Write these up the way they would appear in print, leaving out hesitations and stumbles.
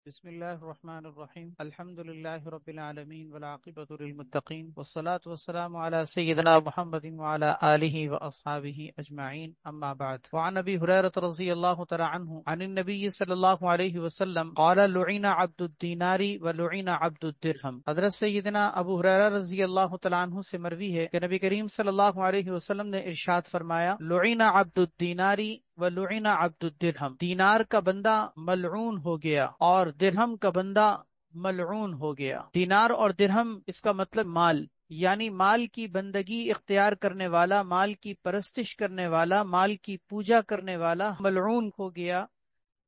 بسم الله الرحمن الرحيم الحمد لله رب العالمين والعاقبة للمتقين والصلاة والسلام على سيدنا محمد وعلى آله وأصحابه أجمعين أما بعد وعن أبي هريرة رضي الله تعالى عنه عن النبي صلى الله عليه وسلم قال لعن عبد الدينار ولعن عبد الدرهم۔ حضرت سیدنا ابو ہریرہ رضی اللہ تعالیٰ عنہ سے مروی ہے کہ نبی کریم صلی اللہ علیہ وسلم نے ارشاد فرمایا لعن عبد الدیناری وَلُعِنَ عَبْدُ الدِّرْہَم، دینار کا بندہ ملعون ہو گیا اور درہم کا بندہ ملعون ہو گیا۔ دینار اور درہم اس کا مطلب مال، یعنی مال کی بندگی اختیار کرنے والا، مال کی پرستش کرنے والا، مال کی پوجا کرنے والا ملعون ہو گیا۔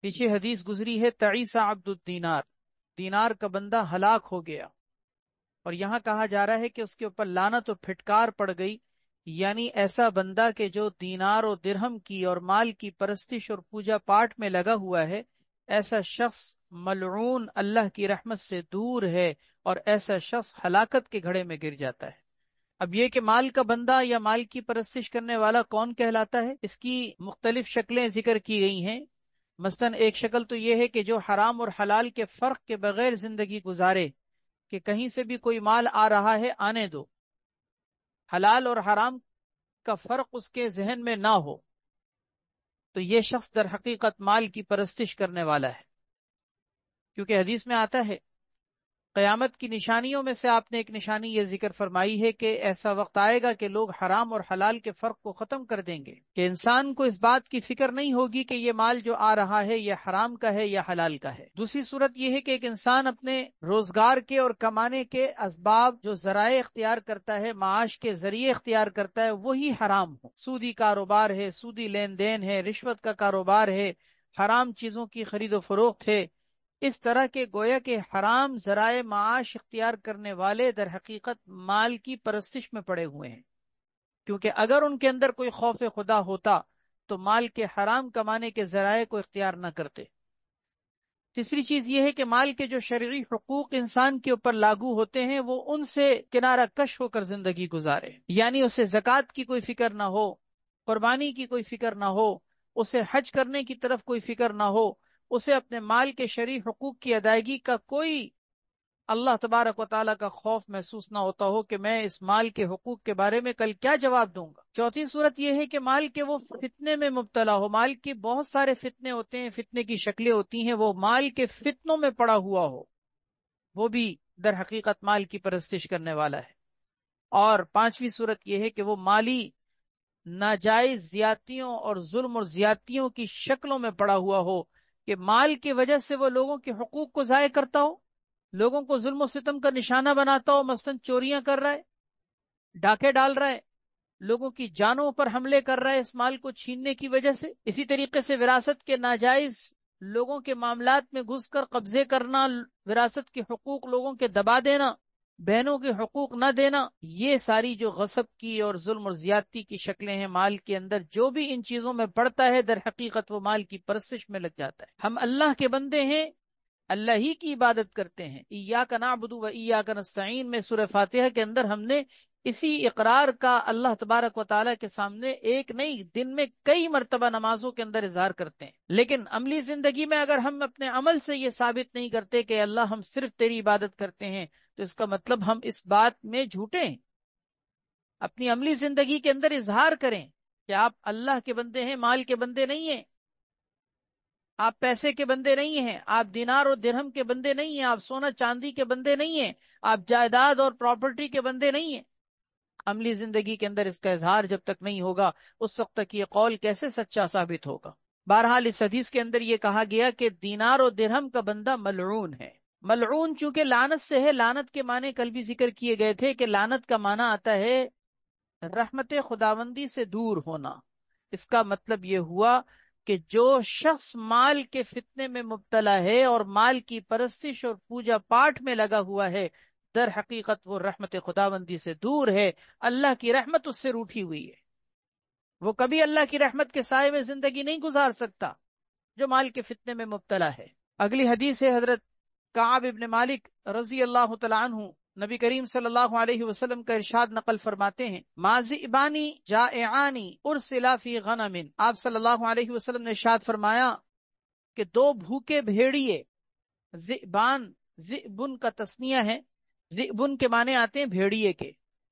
پیچھے حدیث گزری ہے تعیس عبد الدینار، دینار کا بندہ ہلاک ہو گیا، اور یہاں کہا جا رہا ہے کہ اس کے اوپر لعنت و پھٹکار پڑ گئی، یعنی ایسا بندہ کہ جو دینار و درہم کی اور مال کی پرستش اور پوجا پاٹ میں لگا ہوا ہے، ایسا شخص ملعون، اللہ کی رحمت سے دور ہے، اور ایسا شخص ہلاکت کے گھڑے میں گر جاتا ہے۔ اب یہ کہ مال کا بندہ یا مال کی پرستش کرنے والا کون کہلاتا ہے، اس کی مختلف شکلیں ذکر کی گئی ہیں۔ مثلا ایک شکل تو یہ ہے کہ جو حرام اور حلال کے فرق کے بغیر زندگی گزارے، کہ کہیں سے بھی کوئی مال آ رہا ہے آنے دو، حلال اور حرام کا فرق اس کے ذہن میں نہ ہو، تو یہ شخص در حقیقت مال کی پرستش کرنے والا ہے۔ کیونکہ حدیث میں آتا ہے قیامت کی نشانیوں میں سے آپ نے ایک نشانی یہ ذکر فرمائی ہے کہ ایسا وقت آئے گا کہ لوگ حرام اور حلال کے فرق کو ختم کر دیں گے، کہ انسان کو اس بات کی فکر نہیں ہوگی کہ یہ مال جو آ رہا ہے یہ حرام کا ہے یا حلال کا ہے۔ دوسری صورت یہ ہے کہ ایک انسان اپنے روزگار کے اور کمانے کے اسباب جو ذرائع اختیار کرتا ہے، معاش کے ذریعے اختیار کرتا ہے، وہی حرام ہو۔ سودی کاروبار ہے، سودی لین دین ہے، رشوت کا کاروبار ہے، حرام چیزوں کی خرید و فروخت ہے، اس طرح کے گویا کہ حرام ذرائع معاش اختیار کرنے والے در حقیقت مال کی پرستش میں پڑے ہوئے ہیں، کیونکہ اگر ان کے اندر کوئی خوف خدا ہوتا تو مال کے حرام کمانے کے ذرائع کو اختیار نہ کرتے۔ تیسری چیز یہ ہے کہ مال کے جو شرعی حقوق انسان کے اوپر لاگو ہوتے ہیں وہ ان سے کنارہ کش ہو کر زندگی گزارے، یعنی اسے زکوٰۃ کی کوئی فکر نہ ہو، قربانی کی کوئی فکر نہ ہو، اسے حج کرنے کی طرف کوئی فکر نہ ہو، اسے اپنے مال کے شرعی حقوق کی ادائیگی کا کوئی اللہ تبارک و تعالیٰ کا خوف محسوس نہ ہوتا ہو کہ میں اس مال کے حقوق کے بارے میں کل کیا جواب دوں گا۔ چوتھی صورت یہ ہے کہ مال کے وہ فتنے میں مبتلا ہو، مال کے بہت سارے فتنے ہوتے ہیں، فتنے کی شکلیں ہوتی ہیں، وہ مال کے فتنوں میں پڑا ہوا ہو، وہ بھی در حقیقت مال کی پرستش کرنے والا ہے۔ اور پانچویں صورت یہ ہے کہ وہ مالی ناجائز زیادتیوں اور ظلم اور زیادتیوں کی شکلوں میں پڑا ہوا ہو، کہ مال کی وجہ سے وہ لوگوں کے حقوق کو ضائع کرتا ہو، لوگوں کو ظلم و ستم کا نشانہ بناتا ہو، مثلا چوریاں کر رہا ہے، ڈاکے ڈال رہا ہے، لوگوں کی جانوں پر حملے کر رہا ہے اس مال کو چھیننے کی وجہ سے۔ اسی طریقے سے وراثت کے ناجائز لوگوں کے معاملات میں گھس کر قبضے کرنا، وراثت کے حقوق لوگوں کے دبا دینا، بہنوں کے حقوق نہ دینا، یہ ساری جو غصب کی اور ظلم اور زیادتی کی شکلیں ہیں مال کے اندر، جو بھی ان چیزوں میں پڑتا ہے در حقیقت وہ مال کی پرستش میں لگ جاتا ہے۔ ہم اللہ کے بندے ہیں، اللہ ہی کی عبادت کرتے ہیں۔ ایاک نعبد و ایاک نستعین میں سورہ فاتحہ کے اندر ہم نے اسی اقرار کا اللہ تبارک و تعالیٰ کے سامنے ایک نہیں دن میں کئی مرتبہ نمازوں کے اندر اظہار کرتے ہیں، لیکن عملی زندگی میں اگر ہم اپنے عمل سے یہ ثابت نہیں کرتے کہ اللہ ہم صرف تیری عبادت کرتے ہیں، تو اس کا مطلب ہم اس بات میں جھوٹے ہیں۔ اپنی عملی زندگی کے اندر اظہار کریں کہ آپ اللہ کے بندے ہیں، مال کے بندے نہیں ہیں، آپ پیسے کے بندے نہیں ہیں، آپ دینار اور درہم کے بندے نہیں ہیں، آپ سونا چاندی کے بندے نہیں ہیں، آپ جائیداد اور پراپرٹی کے بندے نہیں ہیں۔ عملی زندگی کے اندر اس کا اظہار جب تک نہیں ہوگا اس وقت تک یہ قول کیسے سچا ثابت ہوگا۔ بہرحال اس حدیث کے اندر یہ کہا گیا کہ دینار اور درہم کا بندہ ملعون ہے۔ ملعون چونکہ لعنت سے ہے، لعنت کے معنی کل بھی ذکر کیے گئے تھے کہ لعنت کا معنی آتا ہے رحمت خداوندی سے دور ہونا۔ اس کا مطلب یہ ہوا کہ جو شخص مال کے فتنے میں مبتلا ہے اور مال کی پرستش اور پوجا پاٹ میں لگا ہوا ہے، در حقیقت وہ رحمت خداوندی سے دور ہے، اللہ کی رحمت اس سے روٹھی ہوئی ہے، وہ کبھی اللہ کی رحمت کے سائے میں زندگی نہیں گزار سکتا جو مال کے فتنے میں مبتلا ہے۔ اگلی حدیث ہے حضرت کعب ابن مالک رضی اللہ تعالیٰ عنہ، نبی کریم صلی اللہ علیہ وسلم کا ارشاد نقل فرماتے ہیں ماذئبانی جائعانی ارسلا فی غنم، آپ صلی اللہ علیہ وسلم نے ارشاد فرمایا کہ دو بھوکے بھیڑیے ذئبان، ذئبن کا تسنیہ ہے، ذئبن کے معنی آتے ہیں بھیڑیے کے،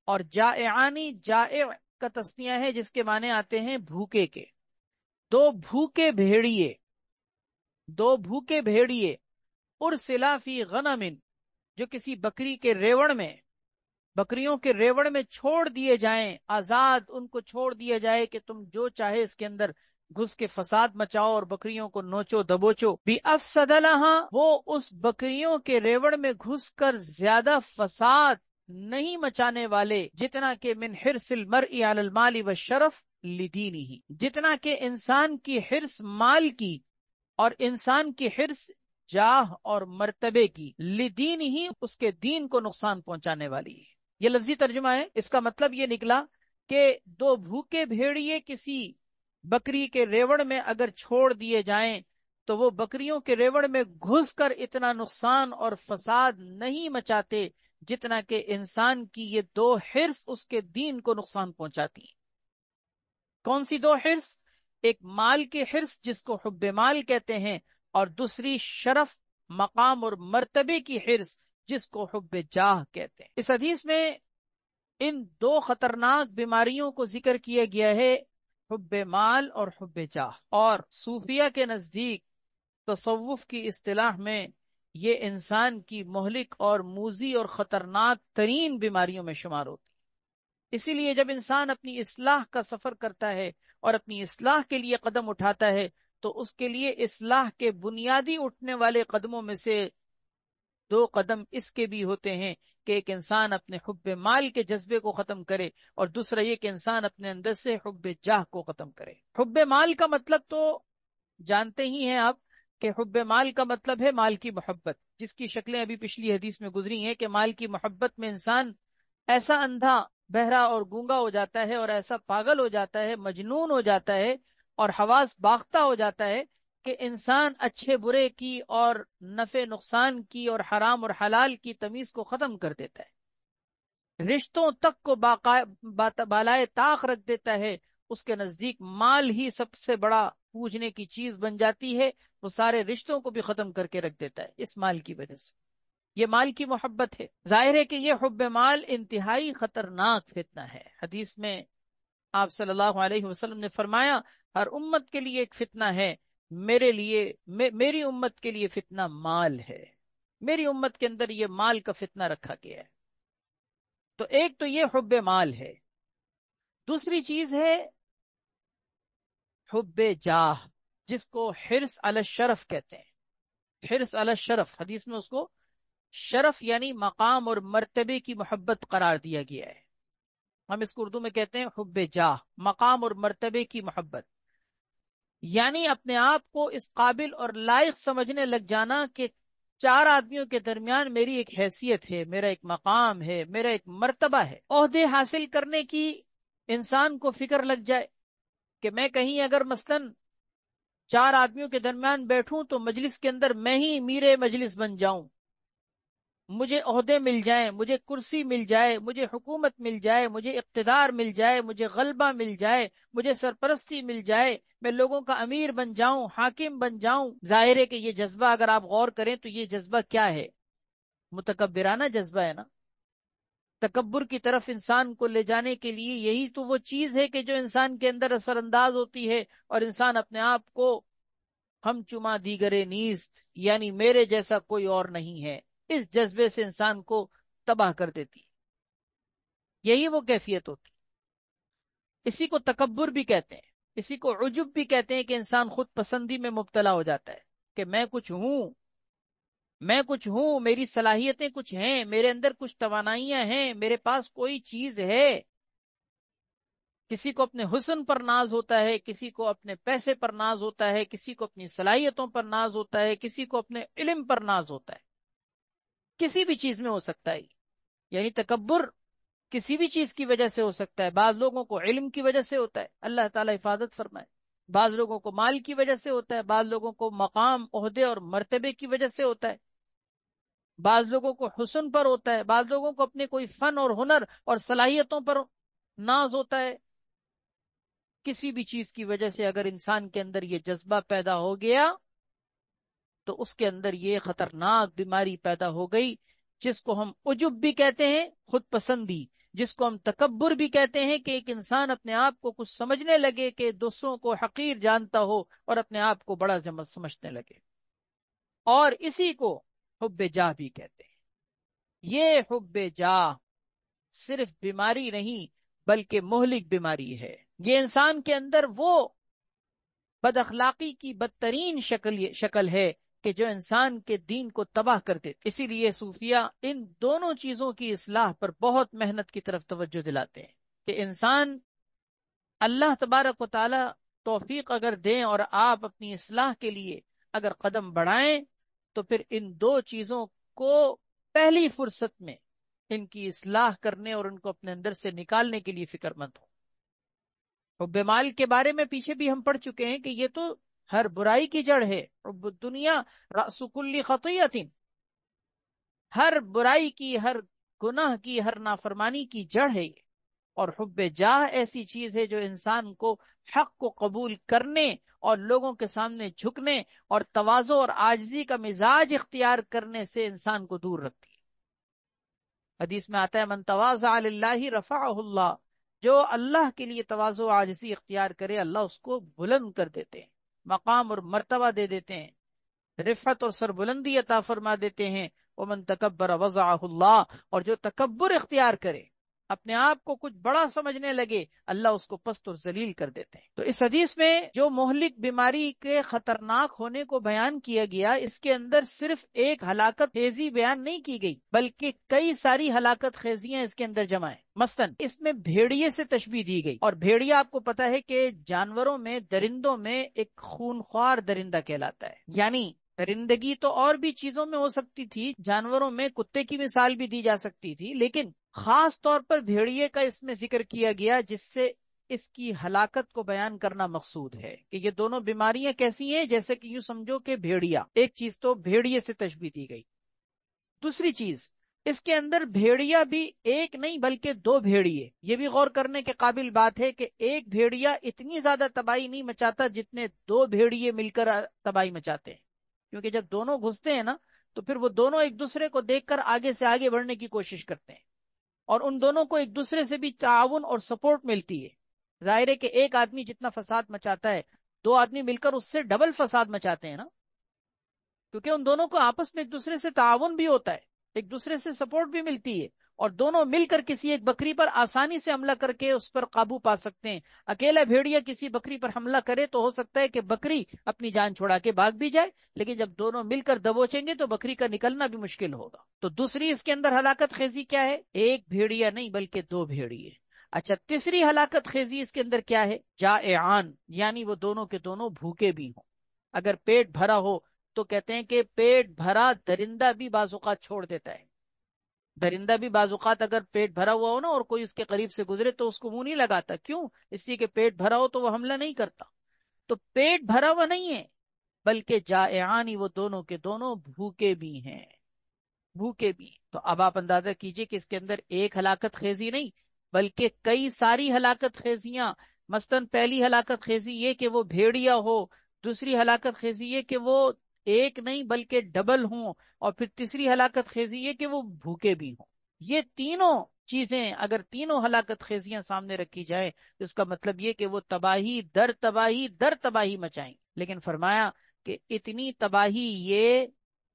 اور جائعانی جائع کا تسنیہ ہے جس کے معنی آتے ہیں بھوکے کے۔ دو بھوکے بھیڑیے، دو بھوکے بھیڑیے، ارسلا فی غنم، جو کسی بکری کے ریوڑ میں، بکریوں کے ریوڑ میں چھوڑ دیے جائیں، آزاد ان کو چھوڑ دیا جائے کہ تم جو چاہے اس کے اندر گھس کے فساد مچاؤ اور بکریوں کو نوچو دبوچو۔ بِأَفْسَدَ لَهَا، وہ اس بکریوں کے ریوڑ میں گھس کر زیادہ فساد نہیں مچانے والے، جتنا کہ من حرص المرء علی المال والشرف لدینہ، جتنا کہ انسان کی حرص مال کی اور انسان کی حرص جاہ اور مرتبے کی، لدین ہی اس کے دین کو نقصان پہنچانے والی ہے۔ یہ لفظی ترجمہ ہے، اس کا مطلب یہ نکلا کہ دو بھوکے بھیڑیے کسی بکری کے ریوڑ میں اگر چھوڑ دیے جائیں تو وہ بکریوں کے ریوڑ میں گھس کر اتنا نقصان اور فساد نہیں مچاتے جتنا کہ انسان کی یہ دو حرص اس کے دین کو نقصان پہنچاتی ہیں۔ کون سی دو حرص؟ ایک مال کی حرص جس کو حب مال کہتے ہیں، اور دوسری شرف، مقام اور مرتبے کی حرص جس کو حب جاہ کہتے ہیں۔ اس حدیث میں ان دو خطرناک بیماریوں کو ذکر کیا گیا ہے، حب مال اور حب جاہ، اور صوفیہ کے نزدیک تصوف کی اصطلاح میں یہ انسان کی مہلک اور موذی اور خطرناک ترین بیماریوں میں شمار ہوتی ہے۔ اسی لیے جب انسان اپنی اصلاح کا سفر کرتا ہے اور اپنی اصلاح کے لیے قدم اٹھاتا ہے تو اس کے لیے اصلاح کے بنیادی اٹھنے والے قدموں میں سے دو قدم اس کے بھی ہوتے ہیں کہ ایک انسان اپنے حب مال کے جذبے کو ختم کرے، اور دوسرا یہ کہ انسان اپنے اندر سے حب جاہ کو ختم کرے۔ حب مال کا مطلب تو جانتے ہی ہیں آپ کہ حب مال کا مطلب ہے مال کی محبت، جس کی شکلیں ابھی پچھلی حدیث میں گزری ہیں کہ مال کی محبت میں انسان ایسا اندھا، بہرا اور گونگا ہو جاتا ہے، اور ایسا پاگل ہو جاتا ہے، مجنون ہو جاتا ہے، اور حواس باختہ ہو جاتا ہے کہ انسان اچھے برے کی اور نفع نقصان کی اور حرام اور حلال کی تمیز کو ختم کر دیتا ہے، رشتوں تک کو بالائے طاق رکھ دیتا ہے۔ اس کے نزدیک مال ہی سب سے بڑا پوجنے کی چیز بن جاتی ہے، وہ سارے رشتوں کو بھی ختم کر کے رکھ دیتا ہے اس مال کی وجہ سے۔ یہ مال کی محبت ہے۔ ظاہر ہے کہ یہ حب مال انتہائی خطرناک فتنہ ہے۔ حدیث میں آپ صلی اللہ علیہ وسلم نے فرمایا ہر امت کے لیے ایک فتنہ ہے، میرے لیے میری امت کے لیے فتنہ مال ہے، میری امت کے اندر یہ مال کا فتنہ رکھا گیا ہے۔ تو ایک تو یہ حب مال ہے، دوسری چیز ہے حب جاہ، جس کو حرص علی الشرف کہتے ہیں۔ حرص علی الشرف، حدیث میں اس کو شرف یعنی مقام اور مرتبے کی محبت قرار دیا گیا ہے۔ ہم اس کو اردو میں کہتے ہیں حب جاہ، مقام اور مرتبے کی محبت، یعنی اپنے آپ کو اس قابل اور لائق سمجھنے لگ جانا کہ چار آدمیوں کے درمیان میری ایک حیثیت ہے، میرا ایک مقام ہے، میرا ایک مرتبہ ہے۔ عہدے حاصل کرنے کی انسان کو فکر لگ جائے کہ میں کہیں اگر مثلاً چار آدمیوں کے درمیان بیٹھوں تو مجلس کے اندر میں ہی میرے مجلس بن جاؤں، مجھے عہدے مل جائیں، مجھے کرسی مل جائے، مجھے حکومت مل جائے، مجھے اقتدار مل جائے، مجھے غلبہ مل جائے، مجھے سرپرستی مل جائے، میں لوگوں کا امیر بن جاؤں، حاکم بن جاؤں۔ ظاہر ہے کہ یہ جذبہ اگر آپ غور کریں تو یہ جذبہ کیا ہے؟ متکبرانہ جذبہ ہے نا۔ تکبر کی طرف انسان کو لے جانے کے لیے یہی تو وہ چیز ہے کہ جو انسان کے اندر اثر انداز ہوتی ہے، اور انسان اپنے آپ کو ہم چما دیگرے نیست، یعنی میرے جیسا کوئی اور نہیں ہے، اس جذبے سے انسان کو تباہ کر دیتی ہے۔ یہی وہ کیفیت ہوتی ہے۔ اسی کو تکبر بھی کہتے ہیں، اسی کو عجب بھی کہتے ہیں کہ انسان خود پسندی میں مبتلا ہو جاتا ہے کہ میں کچھ ہوں، میں کچھ ہوں، میری صلاحیتیں کچھ ہیں، میرے اندر کچھ توانائیاں ہیں، میرے پاس کوئی چیز ہے۔ کسی کو اپنے حسن پر ناز ہوتا ہے، کسی کو اپنے پیسے پر ناز ہوتا ہے، کسی کو اپنی صلاحیتوں پر ناز ہوتا ہے، کسی کو اپنے علم پر ناز ہوتا ہے، کسی بھی چیز میں ہو سکتا ہے۔ یعنی تکبر کسی بھی چیز کی وجہ سے ہو سکتا ہے۔ بعض لوگوں کو علم کی وجہ سے ہوتا ہے، اللہ تعالیٰ حفاظت فرمائے، بعض لوگوں کو مال کی وجہ سے ہوتا ہے، بعض لوگوں کو مقام، عہدے اور مرتبے کی وجہ سے ہوتا ہے، بعض لوگوں کو حسن پر ہوتا ہے، بعض لوگوں کو اپنے کوئی فن اور ہنر اور صلاحیتوں پر ناز ہوتا ہے۔ کسی بھی چیز کی وجہ سے اگر انسان کے اندر یہ جذبہ پیدا ہو گیا تو اس کے اندر یہ خطرناک بیماری پیدا ہو گئی، جس کو ہم عجب بھی کہتے ہیں، خود پسندی، جس کو ہم تکبر بھی کہتے ہیں، کہ ایک انسان اپنے آپ کو کچھ سمجھنے لگے، کہ دوسروں کو حقیر جانتا ہو اور اپنے آپ کو بڑا سمجھنے لگے، اور اسی کو حب جاہ بھی کہتے ہیں۔ یہ حب جاہ صرف بیماری نہیں بلکہ مہلک بیماری ہے۔ یہ انسان کے اندر وہ بد اخلاقی کی بدترین شکل ہے کہ جو انسان کے دین کو تباہ کر دیتے۔ اسی لیے صوفیہ ان دونوں چیزوں کی اصلاح پر بہت محنت کی طرف توجہ دلاتے ہیں، کہ انسان اللہ تبارک و تعالی توفیق اگر دیں اور آپ اپنی اصلاح کے لیے اگر قدم بڑھائیں، تو پھر ان دو چیزوں کو پہلی فرصت میں ان کی اصلاح کرنے اور ان کو اپنے اندر سے نکالنے کے لیے فکر مند ہو۔ حب مال کے بارے میں پیچھے بھی ہم پڑھ چکے ہیں کہ یہ تو ہر برائی کی جڑ ہے۔ حب الدنیا رأس کل خطیئۃ، ہر برائی کی، ہر گناہ کی، ہر نافرمانی کی جڑ ہے یہ۔ اور حب جاہ ایسی چیز ہے جو انسان کو حق کو قبول کرنے اور لوگوں کے سامنے جھکنے اور تواضع اور عاجزی کا مزاج اختیار کرنے سے انسان کو دور رکھتی ہے۔ حدیث میں آتا ہے من تواضع للہ رفعہ اللہ، جو اللہ کے لیے تواضع و عاجزی اختیار کرے اللہ اس کو بلند کر دیتے ہیں، مقام اور مرتبہ دے دیتے ہیں، رفعت اور سربلندی عطا فرما دیتے ہیں۔ ومن تکبر وضعہ اللہ، اور جو تکبر اختیار کرے، اپنے آپ کو کچھ بڑا سمجھنے لگے، اللہ اس کو پست اور ذلیل کر دیتے ہیں۔ تو اس حدیث میں جو مہلک بیماری کے خطرناک ہونے کو بیان کیا گیا، اس کے اندر صرف ایک ہلاکت خیزی بیان نہیں کی گئی بلکہ کئی ساری ہلاکت خیزیاں اس کے اندر جمع ہیں۔ مثلا اس میں بھیڑیے سے تشبیہ دی گئی، اور بھیڑیا آپ کو پتا ہے کہ جانوروں میں، درندوں میں ایک خونخوار درندہ کہلاتا ہے۔ یعنی درندگی تو اور بھی چیزوں میں ہو سکتی تھی، جانوروں میں کتے کی مثال بھی دی جا سکتی تھی، لیکن خاص طور پر بھیڑیے کا اس میں ذکر کیا گیا، جس سے اس کی ہلاکت کو بیان کرنا مقصود ہے کہ یہ دونوں بیماریاں کیسی ہیں۔ جیسے کہ یوں سمجھو کہ بھیڑیا، ایک چیز تو بھیڑیے سے تشبیہ دی گئی، دوسری چیز اس کے اندر بھیڑیا بھی ایک نہیں بلکہ دو بھیڑیے۔ یہ بھی غور کرنے کے قابل بات ہے کہ ایک بھیڑیا اتنی زیادہ تباہی نہیں مچاتا جتنے دو بھیڑیے مل کر تباہی مچاتے ہیں، کیونکہ جب دونوں گھستے ہیں نا تو پھر وہ دونوں ایک دوسرے کو دیکھ کر آگے سے آگے بڑھنے کی کوشش کرتے ہیں، اور ان دونوں کو ایک دوسرے سے بھی تعاون اور سپورٹ ملتی ہے۔ ظاہر ہے کہ ایک آدمی جتنا فساد مچاتا ہے، دو آدمی مل کر اس سے ڈبل فساد مچاتے ہیں نا، کیونکہ ان دونوں کو آپس میں ایک دوسرے سے تعاون بھی ہوتا ہے، ایک دوسرے سے سپورٹ بھی ملتی ہے، اور دونوں مل کر کسی ایک بکری پر آسانی سے حملہ کر کے اس پر قابو پا سکتے ہیں۔ اکیلا بھیڑیا کسی بکری پر حملہ کرے تو ہو سکتا ہے کہ بکری اپنی جان چھوڑا کے بھاگ بھی جائے، لیکن جب دونوں مل کر دبوچیں گے تو بکری کا نکلنا بھی مشکل ہوگا۔ تو دوسری اس کے اندر ہلاکت خیزی کیا ہے؟ ایک بھیڑیا نہیں بلکہ دو بھیڑیے۔ اچھا، تیسری ہلاکت خیزی اس کے اندر کیا ہے؟ جائعان، یعنی وہ دونوں کے دونوں بھوکے بھی ہوں۔ اگر پیٹ بھرا ہو تو کہتے ہیں کہ پیٹ بھرا درندہ بھی بعض اوقات چھوڑ دیتا ہے۔ درندہ بھی بعض اوقات اگر پیٹ بھرا ہوا ہو نا اور کوئی اس کے قریب سے گزرے تو اس کو منہ نہیں لگاتا، کیوں؟ اس لیے کہ پیٹ بھرا ہو تو وہ حملہ نہیں کرتا۔ تو پیٹ بھرا ہوا نہیں ہے بلکہ جائعانی، وہ دونوں کے دونوں بھوکے بھی ہیں، بھوکے بھی۔ تو اب آپ اندازہ کیجئے کہ اس کے اندر ایک ہلاکت خیزی نہیں بلکہ کئی ساری ہلاکت خیزیاں۔ مثلا پہلی ہلاکت خیزی یہ کہ وہ بھیڑیا ہو، دوسری ہلاکت خیزی یہ کہ وہ ایک نہیں بلکہ ڈبل ہوں، اور پھر تیسری ہلاکت خیزی یہ کہ وہ بھوکے بھی ہوں۔ یہ تینوں چیزیں اگر تینوں ہلاکت خیزیاں سامنے رکھی جائیں تو اس کا مطلب یہ کہ وہ تباہی در تباہی در تباہی مچائیں۔ لیکن فرمایا کہ اتنی تباہی یہ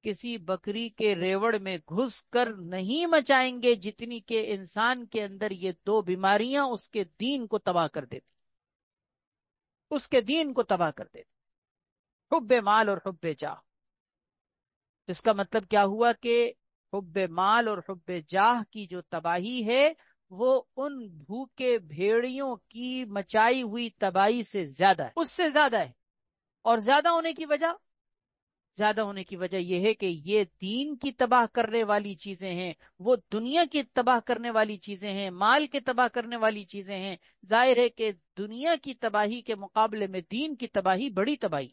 کسی بکری کے ریوڑ میں گھس کر نہیں مچائیں گے جتنی کہ انسان کے اندر یہ دو بیماریاں اس کے دین کو تباہ کر دیتی، اس کے دین کو تباہ کر دیتی، حب مال اور حب جاہ۔ اس کا مطلب کیا ہوا کہ حب مال اور حب جاہ کی جو تباہی ہے وہ ان بھوکے بھیڑیوں کی مچائی ہوئی تباہی سے زیادہ ہے، اس سے زیادہ ہے۔ اور زیادہ ہونے کی وجہ، زیادہ ہونے کی وجہ یہ ہے کہ یہ دین کی تباہ کرنے والی چیزیں ہیں، وہ دنیا کی تباہ کرنے والی چیزیں ہیں، مال کے تباہ کرنے والی چیزیں ہیں۔ ظاہر ہے کہ دنیا کی تباہی کے مقابلے میں دین کی تباہی بڑی تباہی۔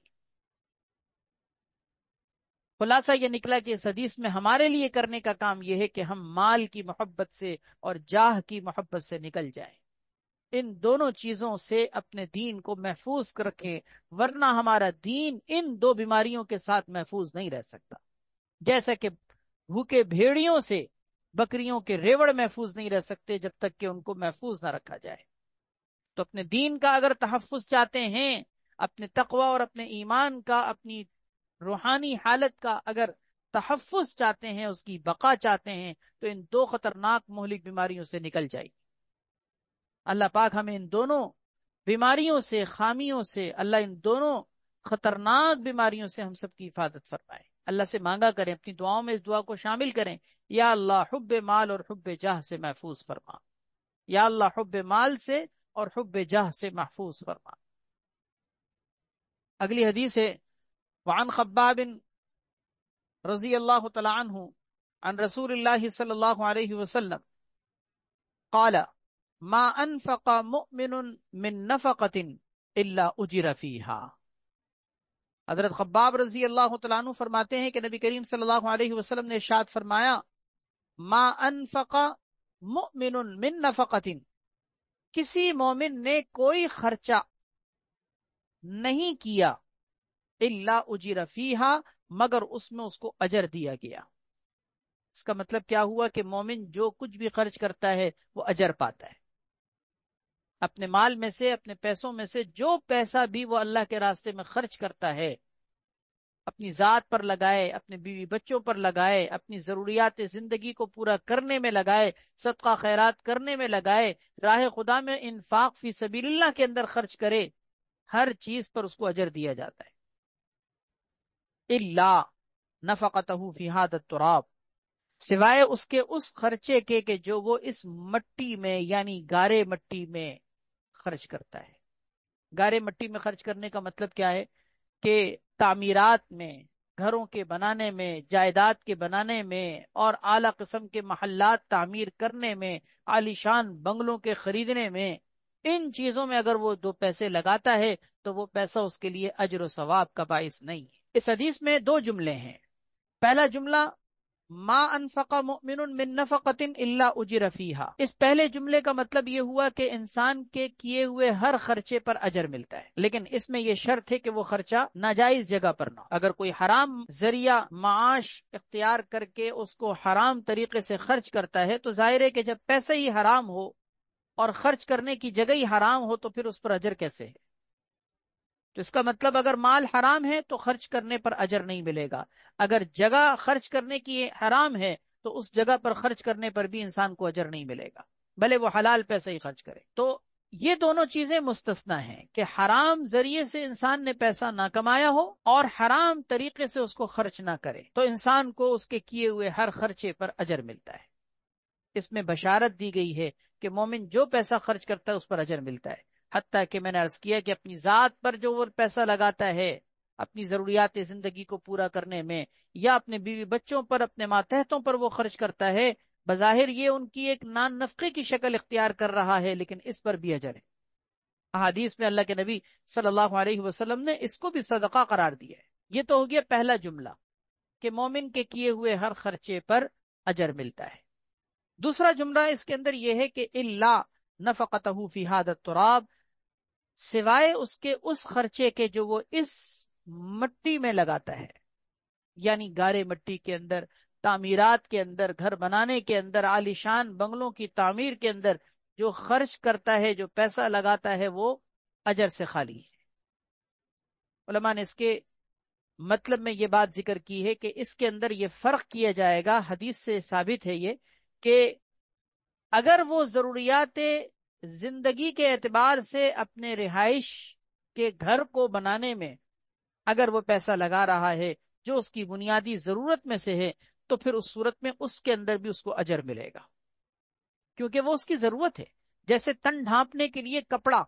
خلاصہ یہ نکلا کہ اس حدیث میں ہمارے لیے کرنے کا کام یہ ہے کہ ہم مال کی محبت سے اور جاہ کی محبت سے نکل جائیں۔ ان دونوں چیزوں سے اپنے دین کو محفوظ رکھیں، ورنہ ہمارا دین ان دو بیماریوں کے ساتھ محفوظ نہیں رہ سکتا۔ جیسا کہ بھوکے بھیڑیوں سے بکریوں کے ریوڑ محفوظ نہیں رہ سکتے جب تک کہ ان کو محفوظ نہ رکھا جائے۔ تو اپنے دین کا اگر تحفظ چاہتے ہیں، اپنے تقوی اور اپنے ایمان کا، اپنی روحانی حالت کا اگر تحفظ چاہتے ہیں، اس کی بقا چاہتے ہیں، تو ان دو خطرناک مہلک بیماریوں سے نکل جائے گی۔ اللہ پاک ہمیں ان دونوں بیماریوں سے، خامیوں سے، اللہ ان دونوں خطرناک بیماریوں سے ہم سب کی حفاظت فرمائے۔ اللہ سے مانگا کریں، اپنی دعاؤں میں اس دعا کو شامل کریں، یا اللہ حب مال اور حب جاہ سے محفوظ فرما، یا اللہ حب مال سے اور حب جاہ سے محفوظ فرما۔ اگلی حدیث ہے وعن خباب رضی اللہ تعالی عنہ عن رسول اللہ صلی اللہ علیہ وسلم قال ما انفق مؤمن من نفقة الا اجر فيها۔ حضرت خباب رضی اللہ تعالیٰ عنہ فرماتے ہیں کہ نبی کریم صلی اللہ علیہ وسلم نے ارشاد فرمایا، ما انفق مؤمن من نفقة، کسی مومن نے کوئی خرچہ نہیں کیا، الا اجر فیہا، مگر اس میں اس کو اجر دیا گیا۔ اس کا مطلب کیا ہوا کہ مومن جو کچھ بھی خرچ کرتا ہے وہ اجر پاتا ہے۔ اپنے مال میں سے، اپنے پیسوں میں سے جو پیسہ بھی وہ اللہ کے راستے میں خرچ کرتا ہے، اپنی ذات پر لگائے، اپنے بیوی بچوں پر لگائے، اپنی ضروریات زندگی کو پورا کرنے میں لگائے، صدقہ خیرات کرنے میں لگائے، راہ خدا میں انفاق فی سبیل اللہ کے اندر خرچ کرے، ہر چیز پر اس کو اجر دیا جاتا ہے۔ الا نفقتہ فی ھذا التراب، سوائے اس کے اس خرچے کے کہ جو وہ اس مٹی میں، یعنی گارے مٹی میں خرچ کرتا ہے۔ گارے مٹی میں خرچ کرنے کا مطلب کیا ہے کہ تعمیرات میں، گھروں کے بنانے میں، جائیداد کے بنانے میں، اور اعلیٰ قسم کے محلات تعمیر کرنے میں، عالیشان بنگلوں کے خریدنے میں، ان چیزوں میں اگر وہ دو پیسے لگاتا ہے تو وہ پیسہ اس کے لیے اجر و ثواب کا باعث نہیں ہے۔ اس حدیث میں دو جملے ہیں۔ پہلا جملہ ما انفق مؤمن من نفقۃ الا اجر فیہا، اس پہلے جملے کا مطلب یہ ہوا کہ انسان کے کیے ہوئے ہر خرچے پر اجر ملتا ہے، لیکن اس میں یہ شرط ہے کہ وہ خرچہ ناجائز جگہ پر نہ ہو۔ اگر کوئی حرام ذریعہ معاش اختیار کر کے اس کو حرام طریقے سے خرچ کرتا ہے تو ظاہر ہے کہ جب پیسے ہی حرام ہو اور خرچ کرنے کی جگہ ہی حرام ہو تو پھر اس پر اجر کیسے ہے؟ تو اس کا مطلب اگر مال حرام ہے تو خرچ کرنے پر اجر نہیں ملے گا، اگر جگہ خرچ کرنے کی حرام ہے تو اس جگہ پر خرچ کرنے پر بھی انسان کو اجر نہیں ملے گا، بھلے وہ حلال پیسے ہی خرچ کرے۔ تو یہ دونوں چیزیں مستثنا ہیں کہ حرام ذریعے سے انسان نے پیسہ نہ کمایا ہو اور حرام طریقے سے اس کو خرچ نہ کرے، تو انسان کو اس کے کیے ہوئے ہر خرچے پر اجر ملتا ہے۔ اس میں بشارت دی گئی ہے کہ مومن جو پیسہ خرچ کرتا ہے اس پر اجر ملتا ہے، حتیٰ کہ میں نے عرض کیا کہ اپنی ذات پر جو وہ پیسہ لگاتا ہے اپنی ضروریات زندگی کو پورا کرنے میں، یا اپنے بیوی بچوں پر، اپنے ماتحتوں پر وہ خرچ کرتا ہے، بظاہر یہ ان کی ایک نان نفقے کی شکل اختیار کر رہا ہے، لیکن اس پر بھی اجر ہے۔ احادیث میں اللہ کے نبی صلی اللہ علیہ وسلم نے اس کو بھی صدقہ قرار دیا ہے۔ یہ تو ہو گیا پہلا جملہ کہ مومن کے کیے ہوئے ہر خرچے پر اجر ملتا ہے۔ دوسرا جملہ اس کے اندر یہ ہے کہ الا نفقتہ فی ھذا التراب، سوائے اس کے اس خرچے کے جو وہ اس مٹی میں لگاتا ہے، یعنی گارے مٹی کے اندر، تعمیرات کے اندر، گھر بنانے کے اندر، عالیشان بنگلوں کی تعمیر کے اندر جو خرچ کرتا ہے، جو پیسہ لگاتا ہے، وہ اجر سے خالی ہے۔ علماء نے اس کے مطلب میں یہ بات ذکر کی ہے کہ اس کے اندر یہ فرق کیا جائے گا، حدیث سے ثابت ہے یہ کہ اگر وہ ضروریات زندگی کے اعتبار سے اپنے رہائش کے گھر کو بنانے میں اگر وہ پیسہ لگا رہا ہے جو اس کی بنیادی ضرورت میں سے ہے، تو پھر اس صورت میں اس کے اندر بھی اس کو اجر ملے گا، کیونکہ وہ اس کی ضرورت ہے۔ جیسے تن ڈھانپنے کے لیے کپڑا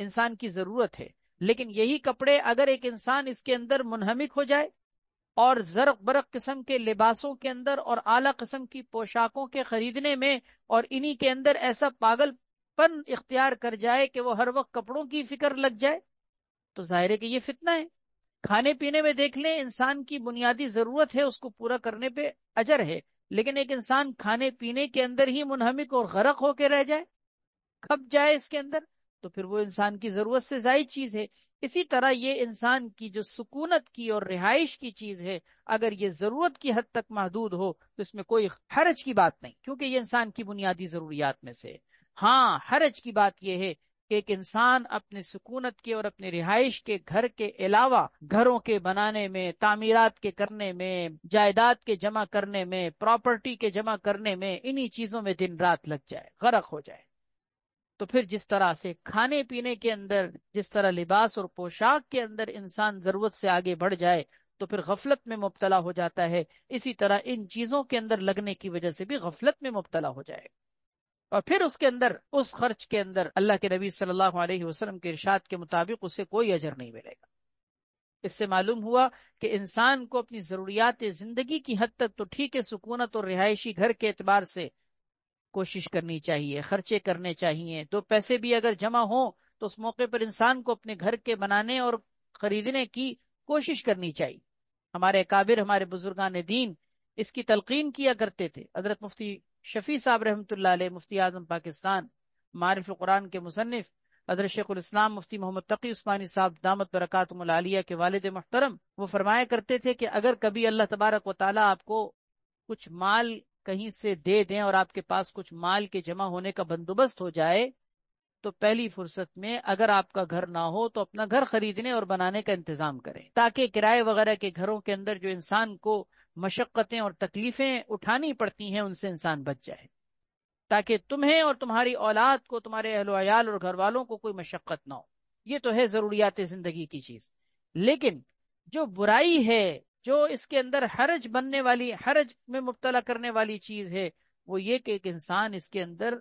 انسان کی ضرورت ہے، لیکن یہی کپڑے اگر ایک انسان اس کے اندر منہمک ہو جائے اور زرق برق قسم کے لباسوں کے اندر اور اعلیٰ قسم کی پوشاکوں کے خریدنے میں اور انہی کے اندر ایسا پاگل پن اختیار کر جائے کہ وہ ہر وقت کپڑوں کی فکر لگ جائے، تو ظاہر ہے کہ یہ فتنہ ہے۔ کھانے پینے میں دیکھ لیں، انسان کی بنیادی ضرورت ہے، اس کو پورا کرنے پہ اجر ہے، لیکن ایک انسان کھانے پینے کے اندر ہی منہمک اور غرق ہو کے رہ جائے کھپ جائے اس کے اندر تو پھر وہ انسان کی ضرورت سے زائد چیز ہے۔ اسی طرح یہ انسان کی جو سکونت کی اور رہائش کی چیز ہے، اگر یہ ضرورت کی حد تک محدود ہو تو اس میں کوئی حرج کی بات نہیں، کیونکہ یہ انسان کی بنیادی ضروریات میں سے۔ ہاں، حرج کی بات یہ ہے کہ ایک انسان اپنے سکونت کے اور اپنے رہائش کے گھر کے علاوہ گھروں کے بنانے میں، تعمیرات کے کرنے میں، جائیداد کے جمع کرنے میں، پراپرٹی کے جمع کرنے میں، انہی چیزوں میں دن رات لگ جائے، غرق ہو جائے، تو پھر جس طرح سے کھانے پینے کے اندر، جس طرح لباس اور پوشاک کے اندر انسان ضرورت سے آگے بڑھ جائے تو پھر غفلت میں مبتلا ہو جاتا ہے، اسی طرح ان چیزوں کے اندر لگنے کی وجہ سے بھی غفلت میں مبتلا ہو جائے، اور پھر اس کے اندر، اس خرچ کے اندر اللہ کے نبی صلی اللہ علیہ وسلم کے ارشاد کے مطابق اسے کوئی اجر نہیں ملے گا۔ اس سے معلوم ہوا کہ انسان کو اپنی ضروریات زندگی کی حد تک تو ٹھیک ہے، سکونت اور رہائشی گھر کے اعتبار سے کوشش کرنی چاہیے، خرچے کرنے چاہیے، دو پیسے بھی اگر جمع ہوں تو اس موقع پر انسان کو اپنے گھر کے بنانے اور خریدنے کی کوشش کرنی چاہیے۔ ہمارے اکابر، ہمارے بزرگان دین اس کی تلقین کیا کرتے تھے۔ حضرت مفتی شفیع صاحب رحمۃ اللہ علیہ، مفتی اعظم پاکستان، معارف القرآن کے مصنف، حضرت شیخ الاسلام مفتی محمد تقی عثمانی صاحب دامت برکاتہم العالیہ کے والد محترم، وہ فرمایا کرتے تھے کہ اگر کبھی اللہ تبارک و تعالیٰ آپ کو کچھ مال کہیں سے دے دیں اور آپ کے پاس کچھ مال کے جمع ہونے کا بندوبست ہو جائے تو پہلی فرصت میں اگر آپ کا گھر نہ ہو تو اپنا گھر خریدنے اور بنانے کا انتظام کریں، تاکہ کرائے وغیرہ کے گھروں کے اندر جو انسان کو مشقتیں اور تکلیفیں اٹھانی پڑتی ہیں ان سے انسان بچ جائے، تاکہ تمہیں اور تمہاری اولاد کو، تمہارے اہل و عیال اور گھر والوں کو کوئی مشقت نہ ہو۔ یہ تو ہے ضروریات زندگی کی چیز، لیکن جو برائی ہے، جو اس کے اندر حرج بننے والی، حرج میں مبتلا کرنے والی چیز ہے، وہ یہ کہ ایک انسان اس کے اندر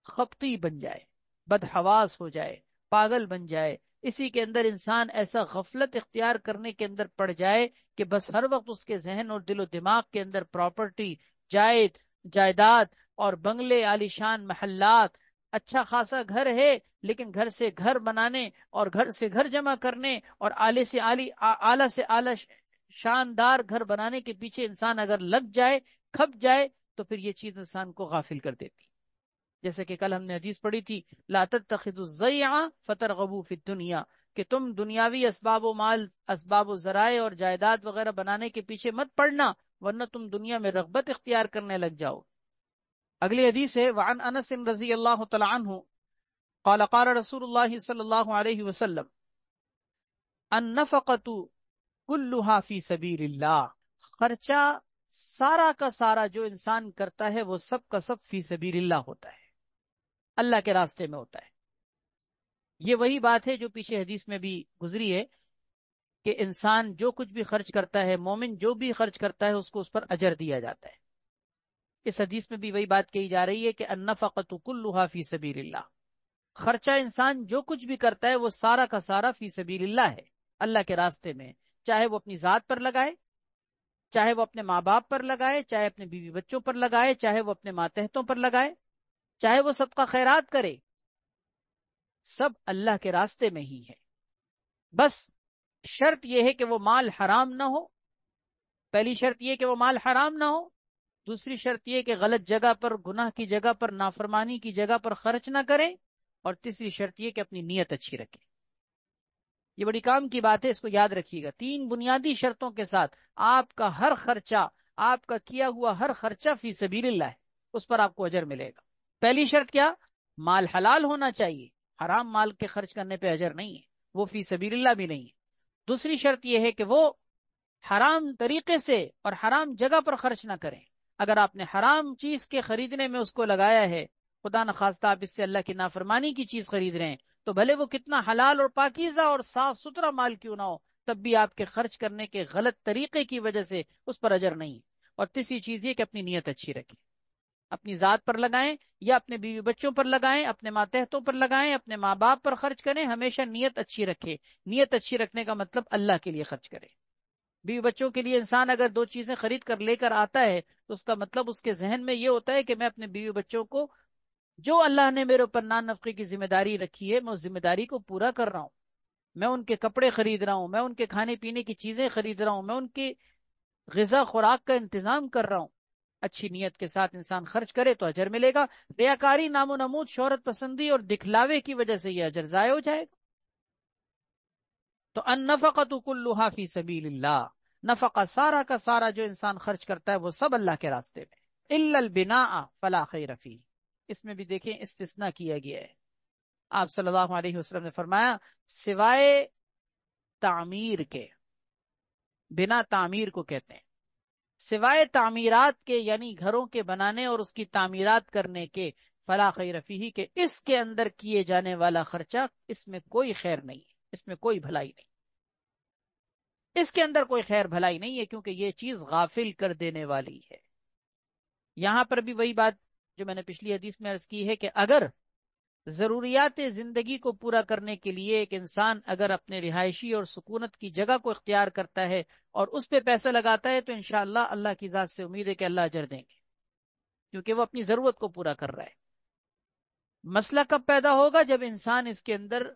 خبطی بن جائے، بدحواس ہو جائے، پاگل بن جائے، اسی کے اندر انسان ایسا غفلت اختیار کرنے کے اندر پڑ جائے کہ بس ہر وقت اس کے ذہن اور دل و دماغ کے اندر پراپرٹی، جائیداد اور بنگلے، عالیشان محلات، اچھا خاصا گھر ہے لیکن گھر سے گھر بنانے اور گھر سے گھر جمع کرنے اور اعلی سے اعلی شاندار گھر بنانے کے پیچھے انسان اگر لگ جائے، کھپ جائے، تو پھر یہ چیز انسان کو غافل کر دیتی۔ جیسے کہ کل ہم نے حدیث پڑھی تھی، لا تتخذوا الضیع فترغبوا فی الدنیا، کہ تم دنیاوی اسباب و مال، اسباب و ذرائع اور جائیداد وغیرہ بنانے کے پیچھے مت پڑنا، ورنہ تم دنیا میں رغبت اختیار کرنے لگ جاؤ۔ اگلی حدیث ہے، وعن انس رضی اللہ تعالی عنہ قال قال رسول اللہ صلی اللہ علیہ وسلم النفقۃ کلھا فی سبیل اللہ، خرچہ سارا کا سارا جو انسان کرتا ہے وہ سب کا سب فی سبیل اللہ ہوتا ہے، اللہ کے راستے میں ہوتا ہے۔ یہ وہی بات ہے جو پیچھے حدیث میں بھی گزری ہے کہ انسان جو کچھ بھی خرچ کرتا ہے، مومن جو بھی خرچ کرتا ہے اس کو اس پر اجر دیا جاتا ہے۔ اس حدیث میں بھی وہی بات کہی جا رہی ہے کہ النفقۃ کلھا فی سبیل اللہ، خرچہ انسان جو کچھ بھی کرتا ہے وہ سارا کا سارا فی سبیل اللہ ہے، اللہ کے راستے میں، چاہے وہ اپنی ذات پر لگائے، چاہے وہ اپنے ماں باپ پر لگائے، چاہے اپنے بیوی بچوں پر لگائے، چاہے وہ اپنے ماتحتوں پر لگائے، چاہے وہ صدقہ خیرات کرے، سب اللہ کے راستے میں ہی ہے۔ بس شرط یہ ہے کہ وہ مال حرام نہ ہو، پہلی شرط یہ کہ وہ مال حرام نہ ہو، دوسری شرط یہ کہ غلط جگہ پر، گناہ کی جگہ پر، نافرمانی کی جگہ پر خرچ نہ کریں، اور تیسری شرط یہ کہ اپنی نیت اچھی رکھیں۔ یہ بڑی کام کی بات ہے، اس کو یاد رکھیے گا۔ تین بنیادی شرطوں کے ساتھ آپ کا ہر خرچہ، آپ کا کیا ہوا ہر خرچہ فی سبیل اللہ ہے، اس پر آپ کو اجر ملے گا۔ پہلی شرط کیا؟ مال حلال ہونا چاہیے، حرام مال کے خرچ کرنے پہ اجر نہیں ہے، وہ فی سبیل اللہ بھی نہیں ہے۔ دوسری شرط یہ ہے کہ وہ حرام طریقے سے اور حرام جگہ پر خرچ نہ کریں۔ اگر آپ نے حرام چیز کے خریدنے میں اس کو لگایا ہے، خدا نخواستہ آپ اس سے اللہ کی نافرمانی کی چیز خرید رہے ہیں، تو بھلے وہ کتنا حلال اور پاکیزہ اور صاف ستھرا مال کیوں نہ ہو، تب بھی آپ کے خرچ کرنے کے غلط طریقے کی وجہ سے اس پر اجر نہیں۔ اور تیسری چیز یہ کہ اپنی نیت اچھی رکھیں، اپنی ذات پر لگائیں یا اپنے بیوی بچوں پر لگائیں، اپنے ماتحتوں پر لگائیں، اپنے ماں باپ پر خرچ کریں، ہمیشہ نیت اچھی رکھے۔ نیت اچھی رکھنے کا مطلب اللہ کے لیے خرچ کرے۔ بیوی بچوں کے لیے انسان اگر دو چیزیں خرید کر لے کر آتا ہے تو اس کا مطلب اس کے ذہن میں یہ ہوتا ہے کہ میں اپنے بیوی بچوں کو، جو اللہ نے میرے اوپر نان نفقے کی ذمہ داری رکھی ہے، میں اس ذمہ داری کو پورا کر رہا ہوں، میں ان کے کپڑے خرید رہا ہوں، میں ان کے کھانے پینے کی چیزیں خرید رہا ہوں، میں ان کی غذا خوراک کا انتظام کر رہا ہوں۔ اچھی نیت کے ساتھ انسان خرچ کرے تو اجر ملے گا. ریاکاری، نام و نمود، شہرت پسندی اور دکھلاوے کی وجہ سے یہ اجر ضائع ہو جائے گا. تو النفقۃ کلھا فی سبیل اللہ، نفقہ سارا کا سارا جو انسان خرچ کرتا ہے وہ سب اللہ کے راستے میں. الا البناء فلا خیر فیہ، اس میں بھی دیکھیں استثناء کیا گیا ہے. آپ صلی اللہ علیہ وسلم نے فرمایا سوائے تعمیر کے، بنا تعمیر کو کہتے ہیں، سوائے تعمیرات کے یعنی گھروں کے بنانے اور اس کی تعمیرات کرنے کے، فلا خیر فیہ، کہ اس کے اندر کیے جانے والا خرچہ اس میں کوئی خیر نہیں ہے، اس میں کوئی بھلائی نہیں، اس کے اندر کوئی خیر بھلائی نہیں ہے، کیونکہ یہ چیز غافل کر دینے والی ہے. یہاں پر بھی وہی بات جو میں نے پچھلی حدیث میں عرض کی ہے کہ اگر ضروریات زندگی کو پورا کرنے کے لیے ایک انسان اگر اپنے رہائشی اور سکونت کی جگہ کو اختیار کرتا ہے اور اس پہ پیسہ لگاتا ہے تو انشاءاللہ اللہ کی ذات سے امید ہے کہ اللہ اجر دیں گے، کیونکہ وہ اپنی ضرورت کو پورا کر رہا ہے. مسئلہ کب پیدا ہوگا؟ جب انسان اس کے اندر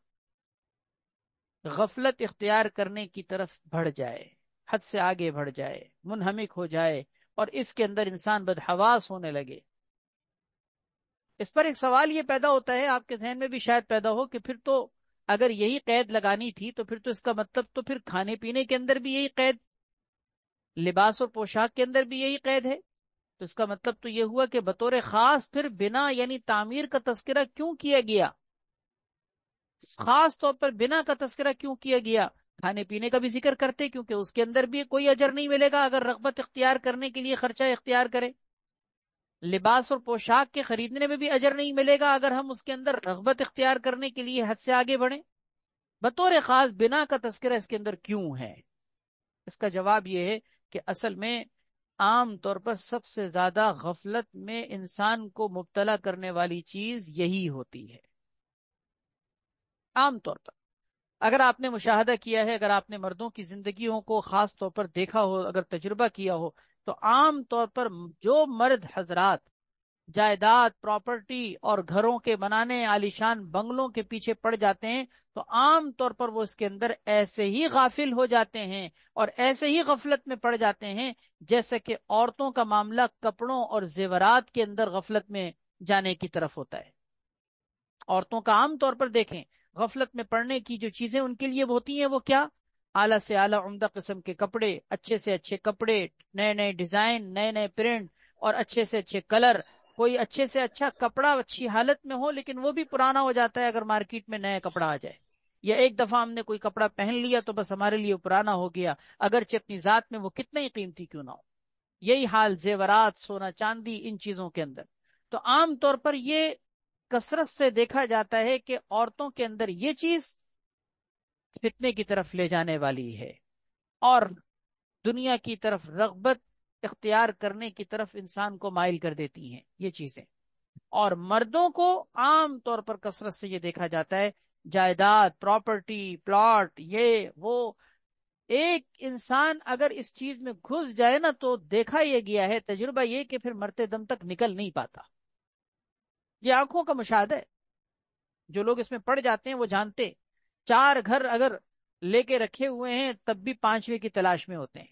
غفلت اختیار کرنے کی طرف بڑھ جائے، حد سے آگے بڑھ جائے، منہمک ہو جائے اور اس کے اندر انسان بدحواس ہونے لگے. اس پر ایک سوال یہ پیدا ہوتا ہے، آپ کے ذہن میں بھی شاید پیدا ہو، کہ پھر تو اگر یہی قید لگانی تھی تو پھر تو اس کا مطلب تو پھر کھانے پینے کے اندر بھی یہی قید، لباس اور پوشاک کے اندر بھی یہی قید ہے. تو اس کا مطلب تو یہ ہوا کہ بطور خاص پھر بنا یعنی تعمیر کا تذکرہ کیوں کیا گیا؟ خاص طور پر بنا کا تذکرہ کیوں کیا گیا؟ کھانے پینے کا بھی ذکر کرتے کیونکہ اس کے اندر بھی کوئی اجر نہیں ملے گا اگر رغبت اختیار کرنے کے لیے خرچہ اختیار کرے. لباس اور پوشاک کے خریدنے میں بھی اجر نہیں ملے گا اگر ہم اس کے اندر رغبت اختیار کرنے کے لیے حد سے آگے بڑھیں. بطور خاص بنا کا تذکرہ اس کے اندر کیوں ہے؟ اس کا جواب یہ ہے کہ اصل میں عام طور پر سب سے زیادہ غفلت میں انسان کو مبتلا کرنے والی چیز یہی ہوتی ہے. عام طور پر اگر آپ نے مشاہدہ کیا ہے، اگر آپ نے مردوں کی زندگیوں کو خاص طور پر دیکھا ہو، اگر تجربہ کیا ہو، تو عام طور پر جو مرد حضرات جائیداد، پراپرٹی اور گھروں کے بنانے، عالیشان بنگلوں کے پیچھے پڑ جاتے ہیں تو عام طور پر وہ اس کے اندر ایسے ہی غافل ہو جاتے ہیں اور ایسے ہی غفلت میں پڑ جاتے ہیں جیسے کہ عورتوں کا معاملہ کپڑوں اور زیورات کے اندر غفلت میں جانے کی طرف ہوتا ہے. عورتوں کا عام طور پر دیکھیں غفلت میں پڑنے کی جو چیزیں ان کے لیے ہوتی ہیں وہ کیا؟ اعلیٰ سے اعلیٰ عمدہ قسم کے کپڑے، اچھے سے اچھے کپڑے، نئے نئے ڈیزائن، نئے نئے پرنٹ اور اچھے سے اچھے کلر. کوئی اچھے سے اچھا کپڑا اچھی حالت میں ہو لیکن وہ بھی پرانا ہو جاتا ہے اگر مارکیٹ میں نیا کپڑا آ جائے، یا ایک دفعہ ہم نے کوئی کپڑا پہن لیا تو بس ہمارے لیے پرانا ہو گیا، اگرچہ اپنی ذات میں وہ کتنا ہی قیمتی کیوں نہ ہو. یہی حال زیورات، سونا چاندی، ان چیزوں کے اندر. تو عام طور پر یہ کثرت سے دیکھا جاتا ہے کہ عورتوں کے اندر یہ چیز فتنے کی طرف لے جانے والی ہے اور دنیا کی طرف رغبت اختیار کرنے کی طرف انسان کو مائل کر دیتی ہیں یہ چیزیں. اور مردوں کو عام طور پر کثرت سے یہ دیکھا جاتا ہے جائیداد، پراپرٹی، پلاٹ، یہ وہ. ایک انسان اگر اس چیز میں گھس جائے نا تو دیکھا یہ گیا ہے تجربہ یہ کہ پھر مرتے دم تک نکل نہیں پاتا. یہ آنکھوں کا مشاہدہ ہے، جو لوگ اس میں پڑ جاتے ہیں وہ جانتے. 4 گھر اگر لے کے رکھے ہوئے ہیں تب بھی 5ویں کی تلاش میں ہوتے ہیں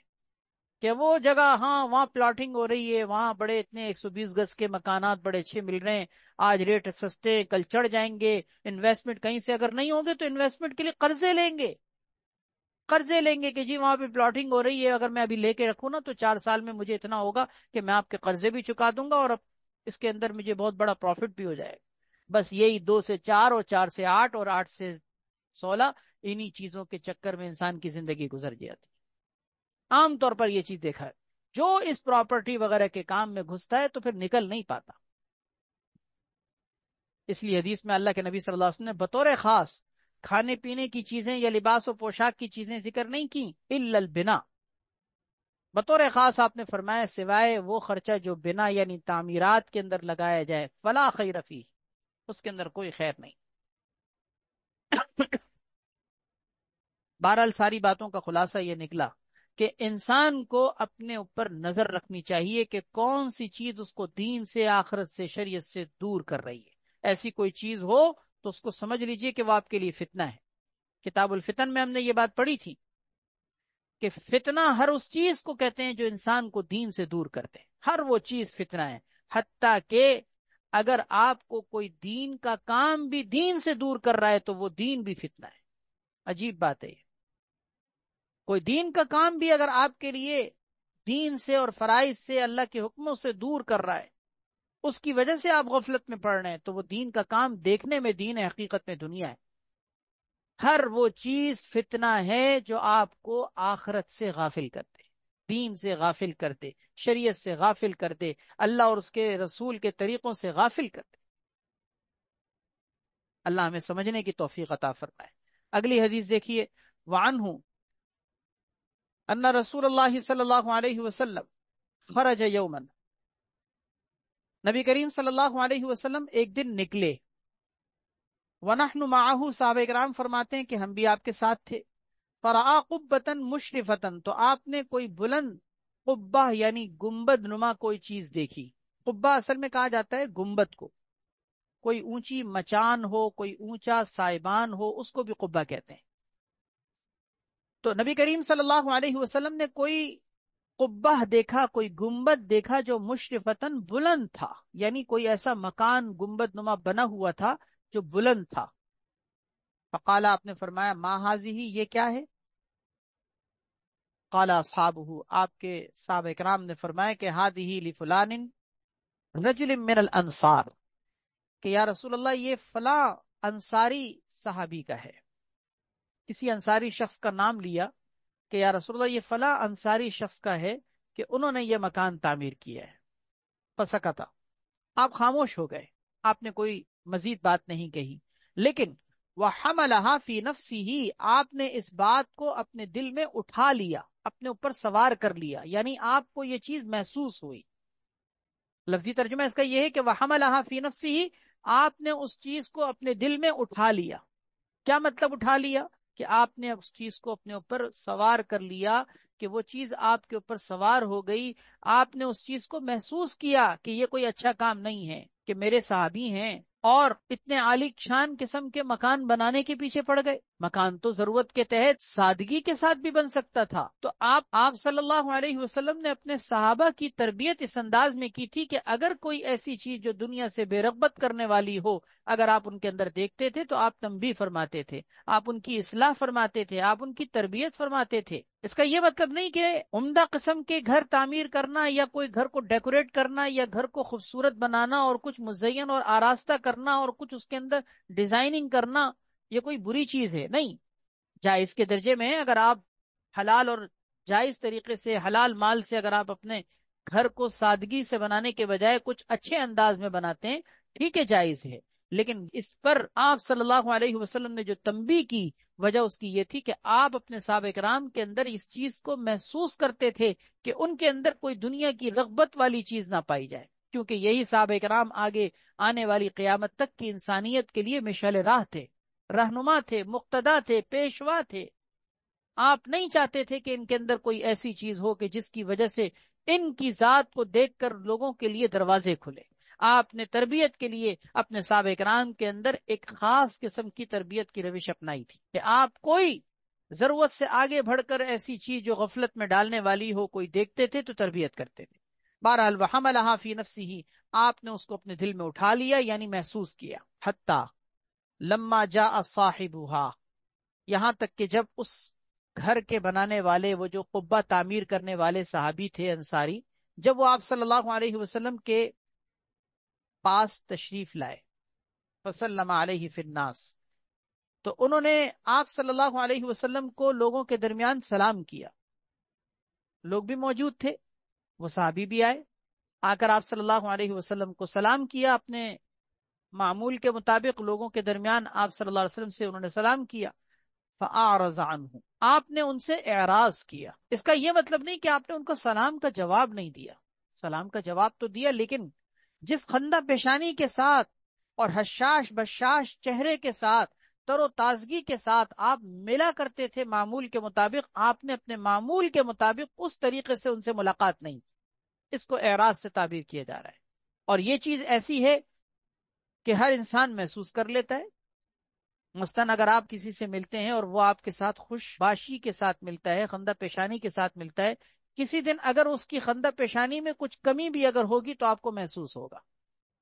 کہ وہ جگہ، ہاں وہاں پلاٹنگ ہو رہی ہے، وہاں بڑے اتنے 120 گز کے مکانات بڑے اچھے مل رہے ہیں، آج ریٹ سستے کل چڑھ جائیں گے. انویسٹمنٹ کہیں سے اگر نہیں ہوگے تو انویسٹمنٹ کے لیے قرضے لیں گے، قرضے لیں گے کہ جی وہاں پہ پلاٹنگ ہو رہی ہے، اگر میں ابھی لے کے رکھوں نا تو 4 سال میں مجھے اتنا ہوگا کہ میں آپ کے قرضے بھی چکا دوں گا اور اب اس کے اندر مجھے بہت بڑا پروفٹ بھی ہو جائے گا. بس یہی 2 سے 4 اور 4 سے 8 اور 8 سے 16، انہی چیزوں کے چکر میں انسان کی زندگی گزر جاتی. عام طور پر یہ چیز دیکھا ہے، جو اس پراپرٹی وغیرہ کے کام میں گھستا ہے تو پھر نکل نہیں پاتا. اس لیے حدیث میں اللہ کے نبی صلی اللہ علیہ وسلم نے بطور خاص کھانے پینے کی چیزیں یا لباس و پوشاک کی چیزیں ذکر نہیں کی، الا البنا. بطور خاص آپ نے فرمایا سوائے وہ خرچہ جو بنا یعنی تعمیرات کے اندر لگایا جائے، فلا خیر فیہ، اس کے اندر کوئی خیر نہیں. بہرحال ساری باتوں کا خلاصہ یہ نکلا کہ انسان کو اپنے اوپر نظر رکھنی چاہیے کہ کون سی چیز اس کو دین سے، آخرت سے، شریعت سے دور کر رہی ہے. ایسی کوئی چیز ہو تو اس کو سمجھ لیجئے کہ وہ آپ کے لیے فتنہ ہے. کتاب الفتن میں ہم نے یہ بات پڑھی تھی کہ فتنہ ہر اس چیز کو کہتے ہیں جو انسان کو دین سے دور کرتے ہیں. ہر وہ چیز فتنہ ہے، حتیٰ کہ اگر آپ کو کوئی دین کا کام بھی دین سے دور کر رہا ہے تو وہ دین بھی فتنہ ہے. عجیب بات ہے یہ. کوئی دین کا کام بھی اگر آپ کے لیے دین سے اور فرائض سے، اللہ کے حکموں سے دور کر رہا ہے، اس کی وجہ سے آپ غفلت میں پڑ رہے ہیں، تو وہ دین کا کام دیکھنے میں دین ہے، حقیقت میں دنیا ہے. ہر وہ چیز فتنہ ہے جو آپ کو آخرت سے غافل کر دے، دین سے غافل کر دے، شریعت سے غافل کر دے، اللہ اور اس کے رسول کے طریقوں سے غافل کر دے. اللہ ہمیں سمجھنے کی توفیق عطا فرمائے. اگلی حدیث دیکھیے. وعنہ ان رسول اللہ صلی اللہ علیہ وسلم خرج یوما، نبی کریم صلی اللہ علیہ وسلم ایک دن نکلے. وَنَحْنُ مَعَهُ، صحابہ کرام فرماتے ہیں کہ ہم بھی آپ کے ساتھ تھے. فَرَآ قُبَّةً مُشْرِفَةً، تو آپ نے کوئی بلند قبہ یعنی گنبد نما کوئی چیز دیکھی. قبہ اصل میں کہا جاتا ہے گنبد کو، کوئی اونچی مچان ہو، کوئی اونچا سائبان ہو، اس کو بھی قبہ کہتے ہیں. تو نبی کریم صلی اللہ علیہ وسلم نے کوئی قبہ دیکھا، کوئی گنبد دیکھا جو مشرفتن بلند تھا، یعنی کوئی ایسا مکان گنبد نما بنا ہوا تھا جو بلند تھا. فقال، آپ نے فرمایا، ما ہذہ، یہ کیا ہے؟ قال اصحابہ، آپ کے صحابہ کرام نے فرمایا کہ ہذہ لفلان رجل من الانصار، کہ یا رسول اللہ یہ فلاں انصاری صحابی کا ہے. کسی انصاری شخص کا نام لیا کہ یا رسول اللہ یہ فلاں انصاری شخص کا ہے کہ انہوں نے یہ مکان تعمیر کیا ہے. فسکتا، آپ خاموش ہو گئے، آپ نے کوئی مزید بات نہیں کہی. لیکن وَحَمَلَهَا فِي نَفْسِهِ، آپ نے اس بات کو اپنے دل میں اٹھا لیا، اپنے اوپر سوار کر لیا، یعنی آپ کو یہ چیز محسوس ہوئی. لفظی ترجمہ اس کا یہ ہے کہ وَحَمَلَهَا فِي نَفْسِهِ، آپ نے اس چیز کو اپنے دل میں اٹھا لیا. کیا مطلب اٹھا لیا؟ کہ آپ نے اس چیز کو اپنے اوپر سوار کر لیا، کہ وہ چیز آپ کے اوپر سوار ہو گئی. آپ نے اس چیز کو محسوس کیا کہ یہ کوئی اچھا کام نہیں ہے کہ میرے صحابی ہیں اور اتنے عالی شان قسم کے مکان بنانے کے پیچھے پڑ گئے. مکان تو ضرورت کے تحت سادگی کے ساتھ بھی بن سکتا تھا. تو آپ صلی اللہ علیہ وسلم نے اپنے صحابہ کی تربیت اس انداز میں کی تھی کہ اگر کوئی ایسی چیز جو دنیا سے بے رغبت کرنے والی ہو، اگر آپ ان کے اندر دیکھتے تھے تو آپ تنبیہ فرماتے تھے، آپ ان کی اصلاح فرماتے تھے، آپ ان کی تربیت فرماتے تھے. اس کا یہ مطلب نہیں کہ عمدہ قسم کے گھر تعمیر کرنا یا کوئی گھر کو ڈیکوریٹ کرنا یا گھر کو خوبصورت بنانا اور کچھ مزین اور آراستہ کرنا اور کچھ اس کے اندر ڈیزائننگ کرنا یہ کوئی بری چیز ہے. نہیں، جائز کے درجے میں ہے. اگر آپ حلال اور جائز طریقے سے، حلال مال سے اگر آپ اپنے گھر کو سادگی سے بنانے کے بجائے کچھ اچھے انداز میں بناتے ہیں، ٹھیک ہے، جائز ہے. لیکن اس پر آپ صلی اللہ علیہ وسلم نے جو تنبیہ کی، وجہ اس کی یہ تھی کہ آپ اپنے صحابہ کرام کے اندر اس چیز کو محسوس کرتے تھے کہ ان کے اندر کوئی دنیا کی رغبت والی چیز نہ پائی جائے، کیونکہ یہی صحابہ کرام آگے آنے والی قیامت تک کی انسانیت کے لیے مشعل راہ تھے، رہنما تھے، مقتدا تھے، پیشوا تھے. آپ نہیں چاہتے تھے کہ ان کے اندر کوئی ایسی چیز ہو کہ جس کی وجہ سے ان کی ذات کو دیکھ کر لوگوں کے لیے دروازے کھلے. آپ نے تربیت کے لیے اپنے صحابہ کرام کے اندر ایک خاص قسم کی تربیت کی روش اپنائی تھی کہ آپ کوئی ضرورت سے آگے بڑھ کر ایسی چیز جو غفلت میں ڈالنے والی ہو کوئی دیکھتے تھے تو تربیت کرتے تھے. بہرحال وَحَمَلَهَا فِي نَفْسِهِ، آپ نے اس کو اپنے دل میں اٹھا لیا، یعنی محسوس کیا. حتیٰ لما جاء صاحبها، یہاں تک کہ جب اس گھر کے بنانے والے، وہ جو قبہ تعمیر کرنے والے صحابی تھے انصاری، جب وہ آپ صلی اللہ علیہ وسلم کے پاس تشریف لائے، فسلم علیہ فی الناس، تو انہوں نے آپ صلی اللہ علیہ وسلم کو لوگوں کے درمیان سلام کیا. لوگ بھی موجود تھے، وہ صحابی بھی آئے، آ کر آپ صلی اللہ علیہ وسلم کو سلام کیا. اپنے معمول کے مطابق لوگوں کے درمیان آپ صلی اللہ علیہ وسلم سے انہوں نے سلام کیا. فأعرض عنہ، آپ نے ان سے اعراض کیا. اس کا یہ مطلب نہیں کہ آپ نے ان کو سلام کا جواب نہیں دیا، سلام کا جواب تو دیا، لیکن جس خندہ پیشانی کے ساتھ اور حشاش بشاش چہرے کے ساتھ، تر و تازگی کے ساتھ آپ ملا کرتے تھے معمول کے مطابق، آپ نے اپنے معمول کے مطابق اس طریقے سے ان سے ملاقات نہیں. اس کو اعراض سے تعبیر کیا جا رہا ہے. اور یہ چیز ایسی ہے کہ ہر انسان محسوس کر لیتا ہے. مثلاً اگر آپ کسی سے ملتے ہیں اور وہ آپ کے ساتھ خوش باشی کے ساتھ ملتا ہے، خندہ پیشانی کے ساتھ ملتا ہے، کسی دن اگر اس کی خندہ پیشانی میں کچھ کمی بھی اگر ہوگی تو آپ کو محسوس ہوگا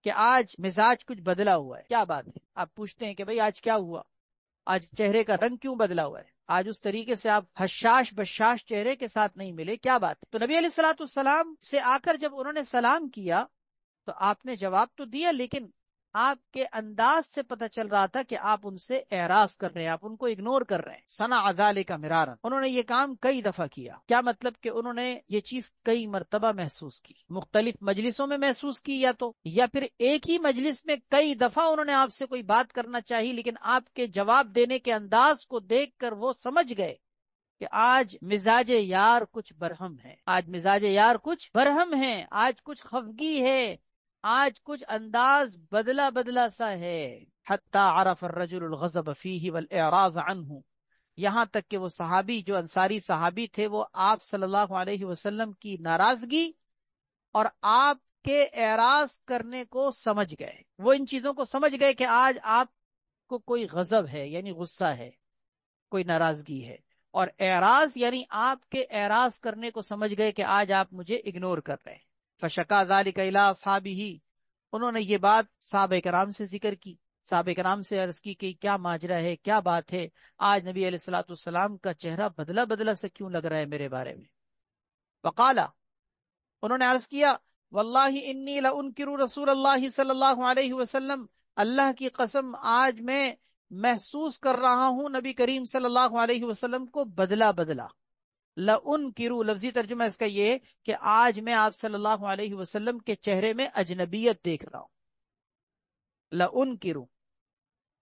کہ آج مزاج کچھ بدلا ہوا ہے، کیا بات ہے؟ آپ پوچھتے ہیں کہ بھئی آج کیا ہوا، آج چہرے کا رنگ کیوں بدلا ہوا ہے، آج اس طریقے سے آپ حشاش بشاش چہرے کے ساتھ نہیں ملے، کیا بات ہے؟ تو نبی علیہ الصلوۃ والسلام سے آ کر جب انہوں نے سلام کیا تو آپ نے جواب تو دیا، لیکن آپ کے انداز سے پتہ چل رہا تھا کہ آپ ان سے اعراض کر رہے ہیں، آپ ان کو اگنور کر رہے ہیں۔ صنع ذلک مرارا، انہوں نے یہ کام کئی دفعہ کیا، کیا مطلب کہ انہوں نے یہ چیز کئی مرتبہ محسوس کی، مختلف مجلسوں میں محسوس کی، یا پھر ایک ہی مجلس میں کئی دفعہ انہوں نے آپ سے کوئی بات کرنا چاہی، لیکن آپ کے جواب دینے کے انداز کو دیکھ کر وہ سمجھ گئے کہ آج مزاج یار کچھ برہم ہے، آج مزاج یار کچھ برہم ہے، آج کچھ خفگی ہے، آج کچھ انداز بدلا بدلا سا ہے۔ حتی عرف الرجل الغضب فیہ والاعراض عنہ، یہاں تک کہ وہ صحابی جو انصاری صحابی تھے وہ آپ صلی اللہ علیہ وسلم کی ناراضگی اور آپ کے اعراض کرنے کو سمجھ گئے، وہ ان چیزوں کو سمجھ گئے کہ آج آپ کو کوئی غضب ہے، یعنی غصہ ہے، کوئی ناراضگی ہے، اور اعراض یعنی آپ کے اعراض کرنے کو سمجھ گئے کہ آج آپ مجھے اگنور کر رہے ہیں۔ فشکا ذلک الی اصحابہ، انہوں نے یہ بات صحابہ کرام سے ذکر کی، صحابہ کرام سے عرض کی کہ کیا ماجرا ہے، کیا بات ہے، آج نبی علیہ الصلوۃ والسلام کا چہرہ بدلا بدلا سے کیوں لگ رہا ہے میرے بارے میں؟ وقالا، انہوں نے عرض کیا، واللہ انی لانکر رسول اللہ صلی اللہ علیہ وسلم، اللہ کی قسم آج میں محسوس کر رہا ہوں نبی کریم صلی اللہ علیہ وسلم کو بدلا بدلا۔ لَأُنْكِرُ، لفظی ترجمہ اس کا یہ کہ آج میں آپ صلی اللہ علیہ وسلم کے چہرے میں اجنبیت دیکھ رہا ہوں۔ لَأُنْكِرُ،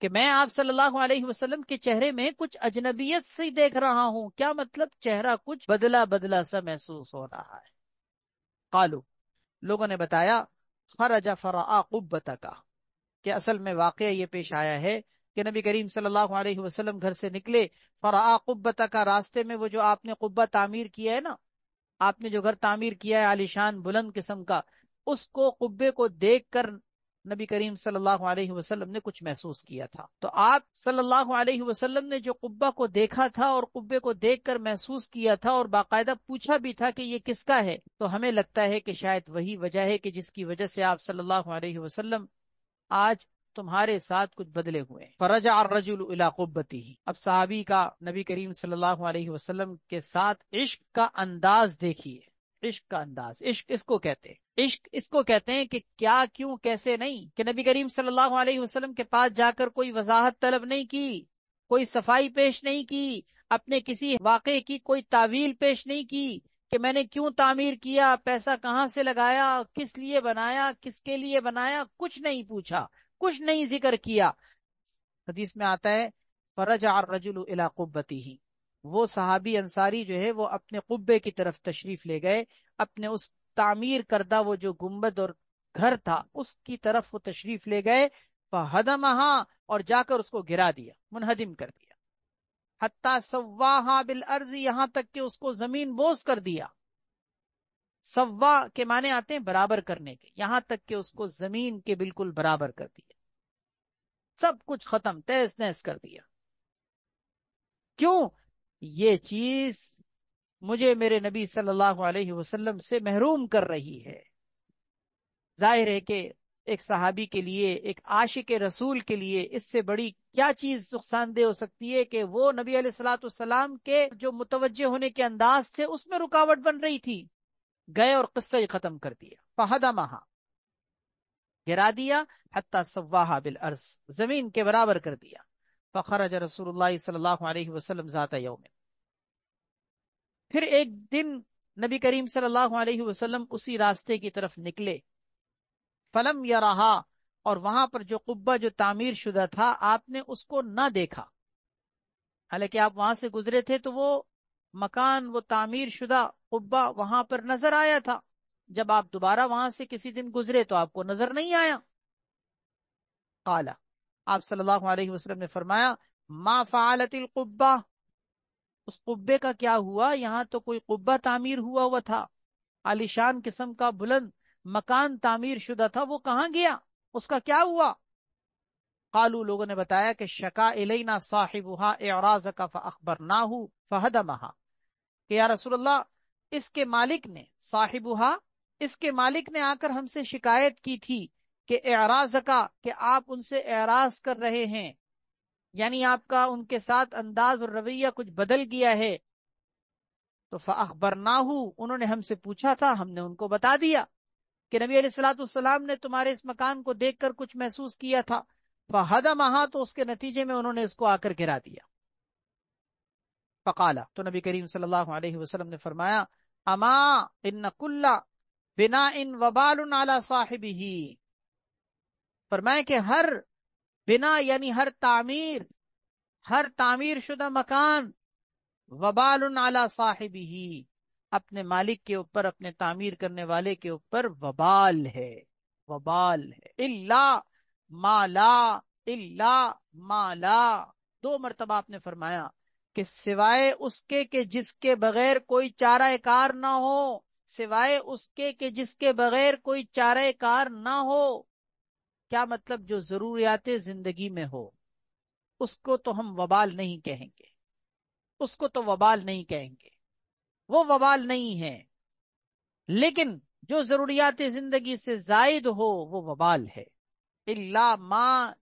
کہ میں آپ صلی اللہ علیہ وسلم کے چہرے میں کچھ اجنبیت سے دیکھ رہا ہوں، کیا مطلب؟ چہرہ کچھ بدلا بدلا سا محسوس ہو رہا ہے۔ قالو، لوگوں نے بتایا، خرج فرآ قبتک، کہ اصل میں واقعہ یہ پیش آیا ہے کہ نبی کریم صلی اللہ علیہ وسلم گھر سے نکلے، فرآ قبتک، راستے میں وہ جو آپ نے قبہ تعمیر کیا ہے نا، آپ نے جو گھر تعمیر کیا ہے عالیشان بلند قسم کا، اس کو، قبے کو دیکھ کر نبی کریم صلی اللہ علیہ وسلم نے کچھ محسوس کیا تھا۔ تو آپ صلی اللہ علیہ وسلم نے جو قبہ کو دیکھا تھا اور قبے کو دیکھ کر محسوس کیا تھا اور باقاعدہ پوچھا بھی تھا کہ یہ کس کا ہے، تو ہمیں لگتا ہے کہ شاید وہی وجہ ہے کہ جس کی وجہ سے آپ صلی اللہ علیہ وسلم آج تمہارے ساتھ کچھ بدلے ہوئے۔ فرجع الرجل الی قبتہ، اب صحابی کا نبی کریم صلی اللہ علیہ وسلم کے ساتھ عشق کا انداز دیکھیے، عشق کا انداز، عشق اس کو کہتے ہیں، عشق اس کو کہتے ہیں کہ کیا، کیوں، کیسے نہیں، کہ نبی کریم صلی اللہ علیہ وسلم کے پاس جا کر کوئی وضاحت طلب نہیں کی، کوئی صفائی پیش نہیں کی، اپنے کسی واقعے کی کوئی تعویل پیش نہیں کی کہ میں نے کیوں تعمیر کیا، پیسہ کہاں سے لگایا، کس لیے بنایا، کس کے لیے بنایا، کچھ نہیں پوچھا، کچھ نہیں ذکر کیا۔ حدیث میں آتا ہے، فرجع الرجل الی قبتہ، وہ صحابی انصاری جو ہے وہ اپنے قبے کی طرف تشریف لے گئے، اپنے اس تعمیر کردہ وہ جو گنبد اور گھر تھا اس کی طرف وہ تشریف لے گئے، فہدمہا، اور جا کر اس کو گرا دیا، منہدم کر دیا، حتی سواہا بالارض، یہاں تک کہ اس کو زمین بوس کر دیا۔ سوا کے معنی آتے ہیں برابر کرنے کے، یہاں تک کہ اس کو زمین کے بالکل برابر کر دیا، سب کچھ ختم، تہس نہس کر دیا۔ کیوں؟ یہ چیز مجھے میرے نبی صلی اللہ علیہ وسلم سے محروم کر رہی ہے۔ ظاہر ہے کہ ایک صحابی کے لیے، ایک عاشق رسول کے لیے اس سے بڑی کیا چیز نقصان دہ ہو سکتی ہے کہ وہ نبی علیہ الصلوۃ والسلام کے جو متوجہ ہونے کے انداز تھے اس میں رکاوٹ بن رہی تھی، گئے اور قصہ ہی ختم کر دیا۔ فہدمہا، گرا دیا، حتی سواہا بالارض، زمین کے برابر کر دیا۔ فخرج رسول اللہ صلی اللہ علیہ وسلم ذات یوم، پھر ایک دن نبی کریم صلی اللہ علیہ وسلم اسی راستے کی طرف نکلے، فلم یرہا، اور وہاں پر جو قبہ جو تعمیر شدہ تھا آپ نے اس کو نہ دیکھا، حالانکہ آپ وہاں سے گزرے تھے تو وہ مکان، وہ تعمیر شدہ قبہ وہاں پر نظر آیا تھا، جب آپ دوبارہ وہاں سے کسی دن گزرے تو آپ کو نظر نہیں آیا۔ قال، آپ صلی اللہ علیہ وسلم نے فرمایا، ما فعلت القبہ، اس قبے کا کیا ہوا؟ یہاں تو کوئی قبہ تعمیر ہوا تھا، عالیشان قسم کا بلند مکان تعمیر شدہ تھا، وہ کہاں گیا؟ اس کا کیا ہوا؟ قالو لوگوں نے بتایا کہ شکا الینا صاحبھا اعراضک فاخبرناہ فہدمھا، کہ یا رسول اللہ اس کے مالک نے، صاحبھا اس کے مالک نے آ کر ہم سے شکایت کی تھی کہ اعراضکا، کہ آپ ان سے اعراض کر رہے ہیں، یعنی آپ کا ان کے ساتھ انداز اور رویہ کچھ بدل گیا ہے. تو فاخبرناہ، انہوں نے ہم سے پوچھا تھا، ہم نے ان کو بتا دیا کہ نبی علیہ الصلوۃ والسلام نے تمہارے اس مکان کو دیکھ کر کچھ محسوس کیا تھا. فہدمھا، تو اس کے نتیجے میں انہوں نے اس کو آ کر گرا دیا. فقالا، تو نبی کریم صلی اللہ علیہ وسلم نے فرمایا اما ان کل بناء وبال علی صاحبہ، فرمایا کہ ہر بنا یعنی ہر تعمیر شدہ مکان، وبال علی صاحبہ، اپنے مالک کے اوپر، اپنے تعمیر کرنے والے کے اوپر وبال ہے، وبال ہے. الا ما لا، 2 مرتبہ آپ نے فرمایا کہ سوائے اس کے کہ جس کے بغیر کوئی چارہ کار نہ ہو، سوائے اس کے کہ جس کے بغیر کوئی چارہ کار نہ ہو. کیا مطلب؟ جو ضروریات زندگی میں ہو اس کو تو ہم وبال نہیں کہیں گے، اس کو تو وبال نہیں کہیں گے، وہ وبال نہیں ہے. لیکن جو ضروریات زندگی سے زائد ہو وہ وبال ہے. الا ما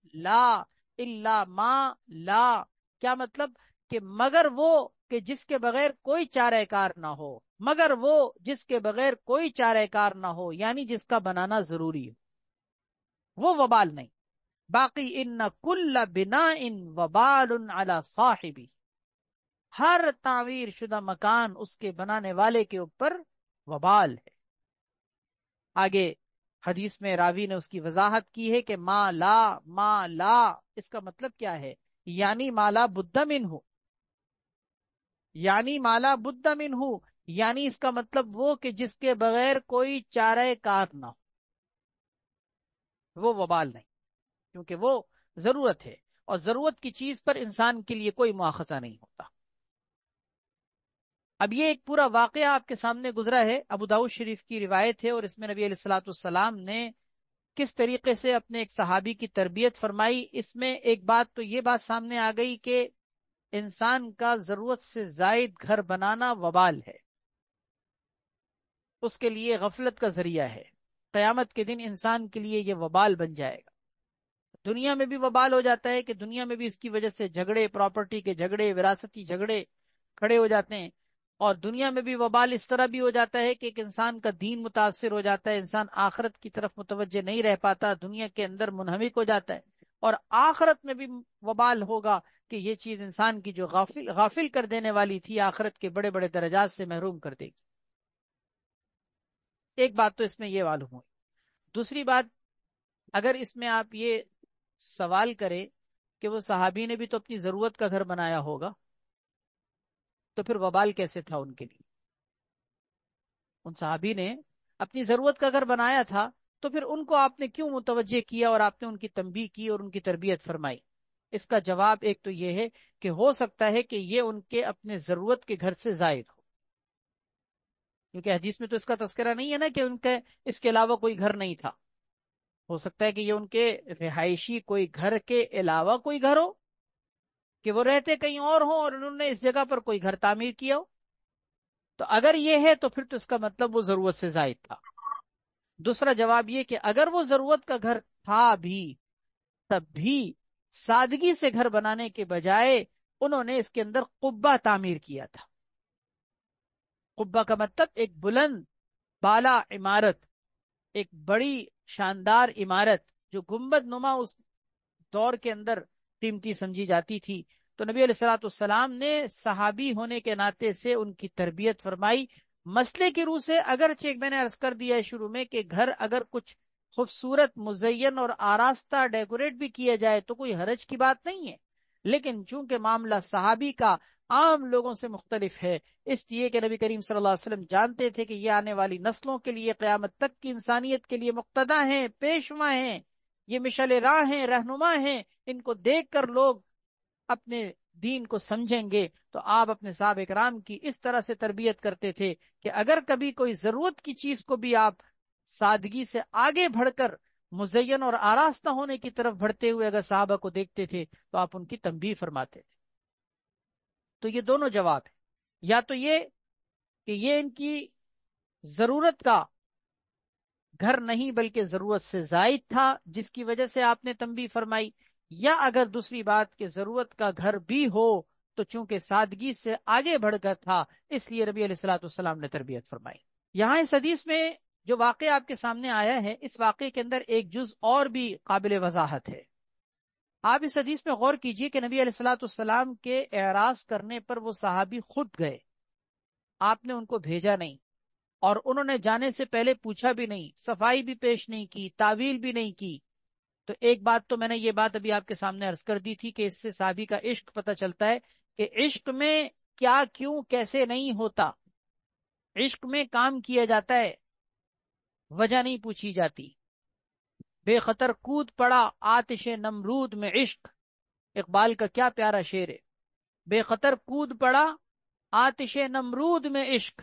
لا، کیا مطلب؟ کہ مگر وہ کہ جس کے بغیر کوئی چارہ کار نہ ہو، مگر وہ جس کے بغیر کوئی چارہ کار نہ ہو، یعنی جس کا بنانا ضروری ہو، وہ وبال نہیں. باقی ان کل بناء وبال علی صاحبہ، ہر تعمیر شدہ مکان اس کے بنانے والے کے اوپر وبال ہے. آگے حدیث میں راوی نے اس کی وضاحت کی ہے کہ ما لا اس کا مطلب کیا ہے؟ یعنی مالا بدھ منہ، یعنی مالا بدھ منہ، یعنی اس کا مطلب وہ کہ جس کے بغیر کوئی چارہ کار نہ ہو، وہ وبال نہیں، کیونکہ وہ ضرورت ہے، اور ضرورت کی چیز پر انسان کے لیے کوئی مواخذہ نہیں ہوتا. اب یہ ایک پورا واقعہ آپ کے سامنے گزرا ہے، ابو داؤد شریف کی روایت ہے، اور اس میں نبی علیہ الصلوۃ والسلام نے کس طریقے سے اپنے ایک صحابی کی تربیت فرمائی. اس میں ایک بات تو یہ بات سامنے آ گئی کہ انسان کا ضرورت سے زائد گھر بنانا وبال ہے، اس کے لیے غفلت کا ذریعہ ہے. قیامت کے دن انسان کے لیے یہ وبال بن جائے گا. دنیا میں بھی وبال ہو جاتا ہے کہ دنیا میں بھی اس کی وجہ سے جھگڑے، پراپرٹی کے جھگڑے، وراثتی جھگڑے کھڑے ہو جاتے ہیں. اور دنیا میں بھی وبال اس طرح بھی ہو جاتا ہے کہ ایک انسان کا دین متاثر ہو جاتا ہے، انسان آخرت کی طرف متوجہ نہیں رہ پاتا، دنیا کے اندر منہمک ہو جاتا ہے. اور آخرت میں بھی وبال ہوگا کہ یہ چیز انسان کی جو غافل کر دینے والی تھی، آخرت کے بڑے بڑے درجات سے محروم کر دے گی. ایک بات تو اس میں یہ معلوم ہوئی. دوسری بات، اگر اس میں آپ یہ سوال کریں کہ وہ صحابی نے بھی تو اپنی ضرورت کا گھر بنایا ہوگا، تو پھر وبال کیسے تھا ان کے لیے؟ ان صحابی نے اپنی ضرورت کا گھر بنایا تھا، تو پھر ان کو آپ نے کیوں متوجہ کیا اور آپ نے ان کی تنبیہ کی اور ان کی تربیت فرمائی؟ اس کا جواب ایک تو یہ ہے کہ ہو سکتا ہے کہ یہ ان کے اپنے ضرورت کے گھر سے زائد ہو، کیونکہ حدیث میں تو اس کا تذکرہ نہیں ہے نا کہ ان کے اس کے علاوہ کوئی گھر نہیں تھا. ہو سکتا ہے کہ یہ ان کے رہائشی کوئی گھر کے علاوہ کوئی گھر ہو، کہ وہ رہتے کہیں اور ہوں اور انہوں نے اس جگہ پر کوئی گھر تعمیر کیا ہو. تو اگر یہ ہے تو پھر تو اس کا مطلب وہ ضرورت سے زائد تھا. دوسرا جواب یہ کہ اگر وہ ضرورت کا گھر تھا بھی، تب بھی سادگی سے گھر بنانے کے بجائے انہوں نے اس کے اندر قبہ تعمیر کیا تھا. قبہ کا مطلب ایک بلند بالا عمارت، ایک بڑی شاندار عمارت جو گنبد نما اس دور کے اندر قیمتی سمجھی جاتی تھی. تو نبی علیہ الصلوۃ والسلام نے صحابی ہونے کے ناطے سے ان کی تربیت فرمائی. مسئلے کی روح سے اگرچہ میں نے عرض کر دیا ہے شروع میں کہ گھر اگر کچھ خوبصورت مزین اور آراستہ ڈیکوریٹ بھی کیا جائے تو کوئی حرج کی بات نہیں ہے، لیکن چونکہ معاملہ صحابی کا عام لوگوں سے مختلف ہے، اس لیے کہ نبی کریم صلی اللہ علیہ وسلم جانتے تھے کہ یہ آنے والی نسلوں کے لیے، قیامت تک کی انسانیت کے لیے مقتدیٰ ہیں، پیشوا ہیں، یہ مشعل راہ ہیں، رہنما ہیں، ان کو دیکھ کر لوگ اپنے دین کو سمجھیں گے. تو آپ اپنے صحابہ اکرام کی اس طرح سے تربیت کرتے تھے کہ اگر کبھی کوئی ضرورت کی چیز کو بھی آپ سادگی سے آگے بڑھ کر مزین اور آراستہ ہونے کی طرف بڑھتے ہوئے اگر صحابہ کو دیکھتے تھے تو آپ ان کی تنبیہ فرماتے تھے۔ تو یہ دونوں جواب ہیں، یا تو یہ کہ یہ ان کی ضرورت کا گھر نہیں بلکہ ضرورت سے زائد تھا جس کی وجہ سے آپ نے تنبیہ فرمائی، یا اگر دوسری بات کہ ضرورت کا گھر بھی ہو تو چونکہ سادگی سے آگے بڑھ کر تھا اس لیے نبی علیہ الصلوۃ والسلام نے تربیت فرمائی۔ یہاں اس حدیث میں جو واقعہ آپ کے سامنے آیا ہے، اس واقعے کے اندر ایک جز اور بھی قابل وضاحت ہے۔ آپ اس حدیث میں غور کیجئے کہ نبی علیہ الصلوۃ والسلام کے اعراض کرنے پر وہ صحابی خود گئے، آپ نے ان کو بھیجا نہیں، اور انہوں نے جانے سے پہلے پوچھا بھی نہیں، صفائی بھی پیش نہیں کی، تعویل بھی نہیں کی۔ تو ایک بات تو میں نے یہ بات ابھی آپ کے سامنے عرض کر دی تھی کہ اس سے صحابی کا عشق پتہ چلتا ہے کہ عشق میں کیا کیوں کیسے نہیں ہوتا، عشق میں کام کیا جاتا ہے، وجہ نہیں پوچھی جاتی۔ بے خطر کود پڑا آتش نمرود میں عشق، اقبال کا کیا پیارا شعر ہے۔ بے خطر کود پڑا آتش نمرود میں عشق،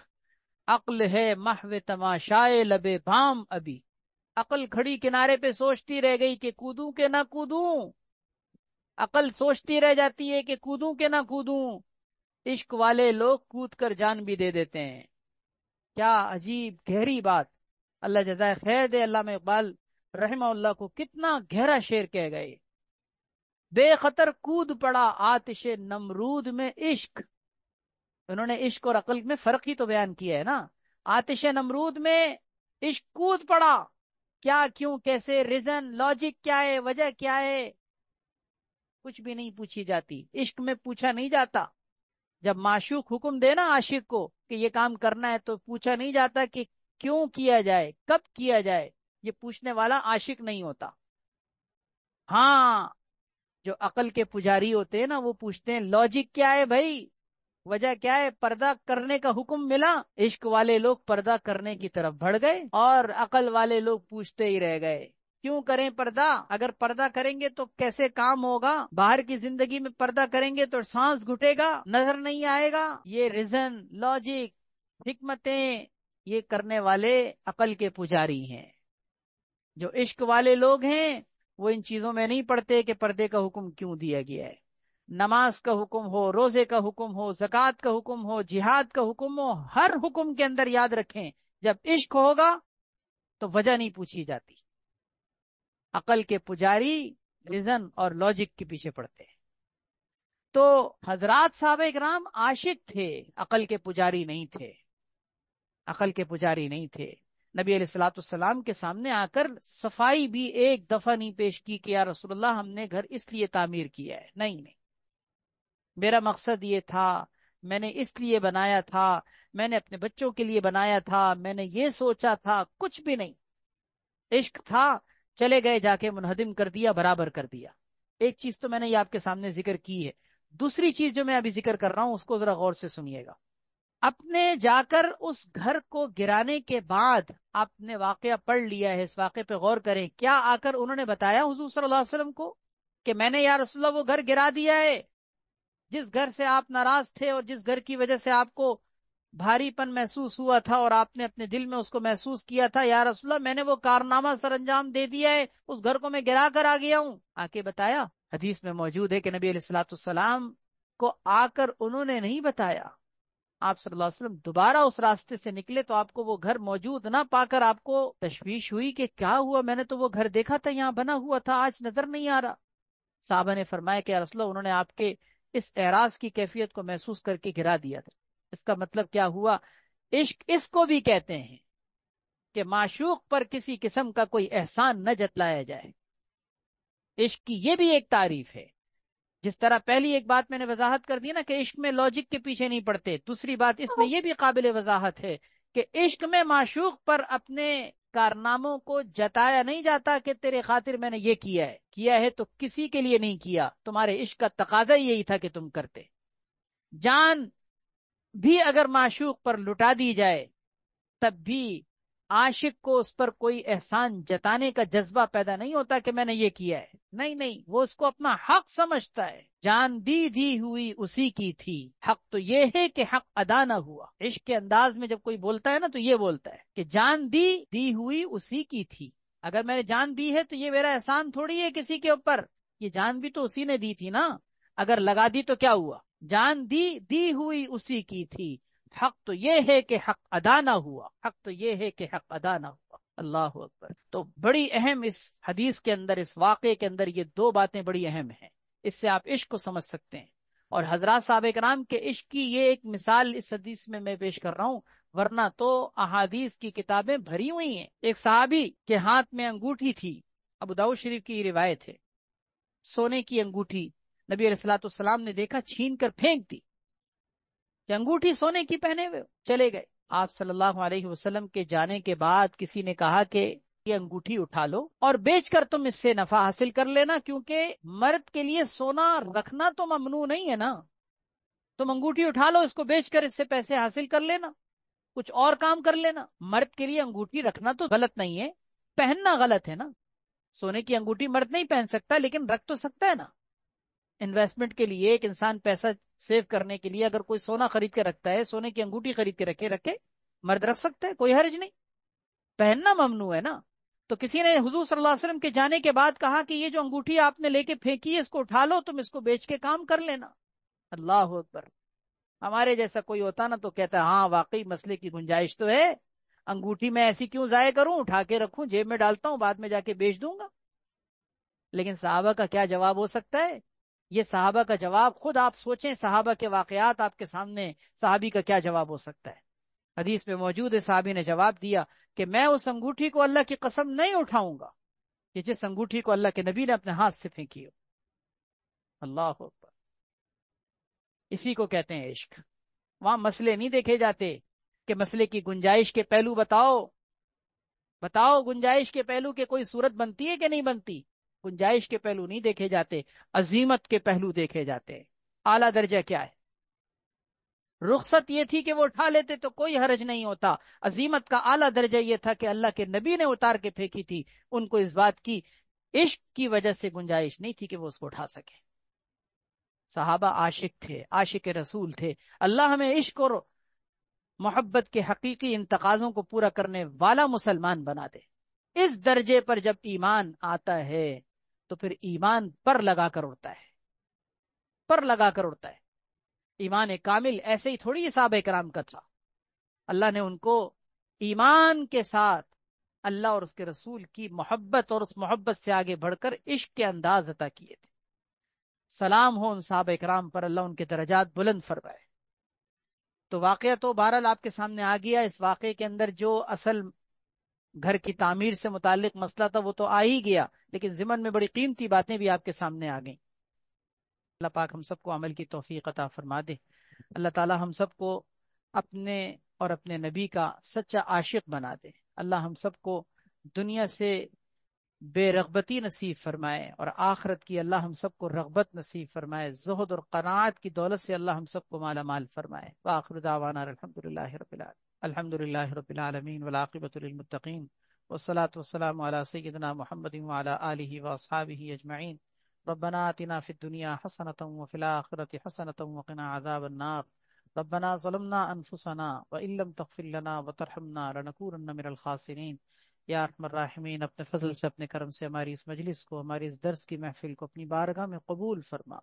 عقل ہے محو تماشائے لبے بام ابھی۔ عقل کھڑی کنارے پہ سوچتی رہ گئی کہ کودوں کہ نہ کودوں، عقل سوچتی رہ جاتی ہے کہ کودوں کہ نہ کودوں، عشق والے لوگ کود کر جان بھی دے دیتے ہیں۔ کیا عجیب گہری بات، اللہ جزائے خیر دے علامہ اقبال رحمہ اللہ کو، کتنا گہرا شعر کہہ گئے۔ بے خطر کود پڑا آتش نمرود میں عشق، انہوں نے عشق اور عقل میں فرق ہی تو بیان کیا ہے نا۔ آتش نمرود میں عشق کود پڑا، کیا کیوں کیسے، ریزن لاجک کیا ہے، وجہ کیا ہے، کچھ بھی نہیں پوچھی جاتی، عشق میں پوچھا نہیں جاتا۔ جب معشوق حکم دے نا عاشق کو کہ یہ کام کرنا ہے تو پوچھا نہیں جاتا کہ کیوں کیا جائے، کب کیا جائے، یہ پوچھنے والا عاشق نہیں ہوتا۔ ہاں جو عقل کے پجاری ہوتے ہیں نا وہ پوچھتے ہیں لاجک کیا ہے بھائی، وجہ کیا ہے، پردہ کرنے کا حکم ملا، عشق والے لوگ پردہ کرنے کی طرف بڑھ گئے اور عقل والے لوگ پوچھتے ہی رہ گئے کیوں کریں پردہ، اگر پردہ کریں گے تو کیسے کام ہوگا، باہر کی زندگی میں پردہ کریں گے تو سانس گھٹے گا، نظر نہیں آئے گا۔ یہ ریزن لاجک حکمتیں یہ کرنے والے عقل کے پجاری ہیں۔ جو عشق والے لوگ ہیں وہ ان چیزوں میں نہیں پڑتے کہ پردے کا حکم کیوں دیا گیا ہے۔ نماز کا حکم ہو، روزے کا حکم ہو، زکوٰۃ کا حکم ہو، جہاد کا حکم ہو، ہر حکم کے اندر یاد رکھیں جب عشق ہوگا تو وجہ نہیں پوچھی جاتی۔ عقل کے پجاری ریزن اور لاجک کے پیچھے پڑتے ہیں۔ تو حضرات صحابہ کرام عاشق تھے، عقل کے پجاری نہیں تھے، عقل کے پجاری نہیں تھے۔ نبی علیہ الصلوۃ والسلام کے سامنے آ کر صفائی بھی ایک دفعہ نہیں پیش کی کہ یا رسول اللہ ہم نے گھر اس لیے تعمیر کیا ہے، نہیں، میرا مقصد یہ تھا، میں نے اس لیے بنایا تھا، میں نے اپنے بچوں کے لیے بنایا تھا، میں نے یہ سوچا تھا، کچھ بھی نہیں۔ عشق تھا، چلے گئے، جا کے منہدم کر دیا، برابر کر دیا۔ ایک چیز تو میں نے یہ آپ کے سامنے ذکر کی ہے، دوسری چیز جو میں ابھی ذکر کر رہا ہوں اس کو ذرا غور سے سنیے گا۔ اپنے جا کر اس گھر کو گرانے کے بعد آپ نے واقعہ پڑھ لیا ہے، اس واقعے پہ غور کریں، کیا آ کر انہوں نے بتایا حضور صلی اللہ علیہ وسلم کو کہ میں نے یا رسول اللہ وہ گھر گرا دیا ہے جس گھر سے آپ ناراض تھے اور جس گھر کی وجہ سے آپ کو بھاری پن محسوس ہوا تھا اور آپ نے اپنے دل میں اس کو محسوس کیا تھا، یا رسول اللہ میں نے وہ کارنامہ سر انجام دے دیا ہے، اس گھر کو میں گرا کر آ گیا ہوں؟ آ کے بتایا؟ حدیث میں موجود ہے کہ نبی علیہ الصلوۃ والسلام کو آ کر انہوں نے نہیں بتایا، آپ صلی اللہ علیہ وسلم دوبارہ اس راستے سے نکلے تو آپ کو وہ گھر موجود نہ پا کر آپ کو تشویش ہوئی کہ کیا ہوا، میں نے تو وہ گھر دیکھا تھا، یہاں بنا ہوا تھا، آج نظر نہیں آ رہا۔ صحابہ نے فرمایا کہ یا رسول اللہ انہوں نے آپ کے اس اعراض کی کیفیت کو محسوس کر کے گرا دیا تھا۔ اس کا مطلب کیا ہوا؟ عشق اس کو بھی کہتے ہیں کہ معشوق پر کسی قسم کا کوئی احسان نہ جتلایا جائے، عشق کی یہ بھی ایک تعریف ہے۔ جس طرح پہلی ایک بات میں نے وضاحت کر دی نا کہ عشق میں لاجک کے پیچھے نہیں پڑتے، دوسری بات اس میں یہ بھی قابل وضاحت ہے کہ عشق میں معشوق پر اپنے کارناموں کو جتایا نہیں جاتا کہ تیرے خاطر میں نے یہ کیا ہے تو کسی کے لیے نہیں کیا، تمہارے عشق کا تقاضا یہی تھا کہ تم کرتے۔ جان بھی اگر معشوق پر لٹا دی جائے تب بھی عاشق کو اس پر کوئی احسان جتانے کا جذبہ پیدا نہیں ہوتا کہ میں نے یہ کیا ہے، نہیں، وہ اس کو اپنا حق سمجھتا ہے۔ جان دی ہوئی اسی کی تھی، حق تو یہ ہے کہ حق ادا نہ ہوا۔ عشق کے انداز میں جب کوئی بولتا ہے نا تو یہ بولتا ہے کہ جان دی ہوئی اسی کی تھی، اگر میں نے جان دی ہے تو یہ میرا احسان تھوڑی ہے کسی کے اوپر، یہ جان بھی تو اسی نے دی تھی نا. اگر لگا دی تو کیا ہوا؟ جان دی ہوئی اسی کی تھی. حق تو یہ ہے کہ حق ادا نہ ہوا، حق تو یہ ہے کہ حق ادا نہ ہوا. اللہ اکبر. تو بڑی اہم اس حدیث کے اندر، اس واقعے کے اندر یہ دو باتیں بڑی اہم ہیں. اس سے آپ عشق کو سمجھ سکتے ہیں. اور حضرات صحابہ کرام کے عشق کی یہ ایک مثال اس حدیث میں پیش کر رہا ہوں، ورنہ تو احادیث کی کتابیں بھری ہوئی ہیں. ایک صحابی کے ہاتھ میں انگوٹھی تھی، ابو داؤد شریف کی یہ روایت ہے، سونے کی انگوٹھی. نبی علیہ الصلوۃ والسلام نے دیکھا، چھین کر پھینک دی کہ انگوٹھی سونے کی پہنے ہوئے. چلے گئے. آپ صلی اللہ علیہ وسلم کے جانے کے بعد کسی نے کہا کہ یہ انگوٹھی اٹھا لو اور بیچ کر تم اس سے نفع حاصل کر لینا، کیونکہ مرد کے لیے سونا رکھنا تو ممنوع نہیں ہے نا. تم انگوٹھی اٹھا لو، اس کو بیچ کر اس سے پیسے حاصل کر لینا، کچھ اور کام کر لینا. مرد کے لیے انگوٹھی رکھنا تو غلط نہیں ہے، پہننا غلط ہے نا. سونے کی انگوٹھی مرد نہیں پہن سکتا، لیکن رکھ تو سکتا ہے نا. انویسٹمنٹ کے لیے ایک انسان پیسہ سیو کرنے کے لیے اگر کوئی سونا خرید کے رکھتا ہے، سونے کی انگوٹھی خرید کے رکھے، مرد رکھ سکتا ہے، کوئی حرج نہیں. پہننا ممنوع ہے نا. تو کسی نے حضور صلی اللہ علیہ وسلم کے جانے کے بعد کہا کہ یہ جو انگوٹھی آپ نے لے کے پھینکی ہے، اس کو اٹھا لو، تم اس کو بیچ کے کام کر لینا. اللہ اکبر. ہمارے جیسا کوئی ہوتا نا تو کہتا ہے ہاں واقعی مسئلے کی گنجائش تو ہے، انگوٹھی میں ایسی کیوں ضائع کروں، اٹھا کے رکھوں، جیب میں ڈالتا ہوں، بعد میں جا کے بیچ دوں گا. لیکن صحابہ کا کیا جواب ہو سکتا ہے؟ یہ صحابہ کا جواب خود آپ سوچیں، صحابہ کے واقعات آپ کے سامنے، صحابی کا کیا جواب ہو سکتا ہے؟ حدیث میں موجود ہے، صحابی نے جواب دیا کہ میں اس انگوٹھی کو اللہ کی قسم نہیں اٹھاؤں گا کہ جس انگوٹھی کو اللہ کے نبی نے اپنے ہاتھ سے پھینکی ہو. اللہ اکبر. اسی کو کہتے ہیں عشق. وہاں مسئلے نہیں دیکھے جاتے کہ مسئلے کی گنجائش کے پہلو بتاؤ گنجائش کے پہلو کے کوئی صورت بنتی ہے کہ نہیں بنتی. گنجائش کے پہلو نہیں دیکھے جاتے، عظیمت کے پہلو دیکھے جاتے ہیں. اعلیٰ درجہ کیا ہے؟ رخصت یہ تھی کہ وہ اٹھا لیتے تو کوئی حرج نہیں ہوتا. عظیمت کا اعلیٰ درجہ یہ تھا کہ اللہ کے نبی نے اتار کے پھینکی تھی. ان کو اس بات کی عشق کی وجہ سے گنجائش نہیں تھی کہ وہ اس کو اٹھا سکے. صحابہ عاشق تھے، عاشق رسول تھے. اللہ ہمیں عشق اور محبت کے حقیقی ان تقاضوں کو پورا کرنے والا مسلمان بنا دے. اس درجے پر جب ایمان آتا ہے تو پھر ایمان پر لگا کر اڑتا ہے. ایمان کامل ایسے ہی تھوڑی صحابہ کرام کا تھا. اللہ نے ان کو ایمان کے ساتھ اللہ اور اس کے رسول کی محبت اور اس محبت سے آگے بڑھ کر عشق کے انداز عطا کیے تھے. سلام ہو ان صحابہ کرام پر، اللہ ان کے درجات بلند فرمائے. تو واقعہ تو بہرحال آپ کے سامنے آ گیا. اس واقعے کے اندر جو اصل گھر کی تعمیر سے متعلق مسئلہ تھا وہ تو آ ہی گیا، لیکن ضمن میں بڑی قیمتی باتیں بھی آپ کے سامنے آ گئیں. اللہ پاک ہم سب کو عمل کی توفیق عطا فرما دے. اللہ تعالی ہم سب کو اپنے اور اپنے نبی کا سچا عاشق بنا دے. اللہ ہم سب کو دنیا سے بے رغبتی نصیب فرمائے اور آخرت کی اللہ ہم سب کو رغبت نصیب فرمائے. زہد اور قناعت کی دولت سے اللہ ہم سب کو مالا مال فرمائے. وآخر دعوانا الحمدللہ رب العالمین. الحمدللہ رب العالمین والعاقبۃ للمتقین والصلاة والسلام علی سیدنا محمد وعلی آلہ واصحابہ اجمعین. ربنا آتنا فی الدنیا حسنۃ وفی الآخرۃ حسنۃ وقنا عذاب النار. ربنا ظلمنا انفسنا وان لم تغفر لنا وترحمنا لنکونن من الخاسرین. یا ارحم الراحمین، اپنے فضل سے، اپنے کرم سے ہماری اس مجلس کو، ہماری اس درس کی محفل کو اپنی بارگاہ میں قبول فرما.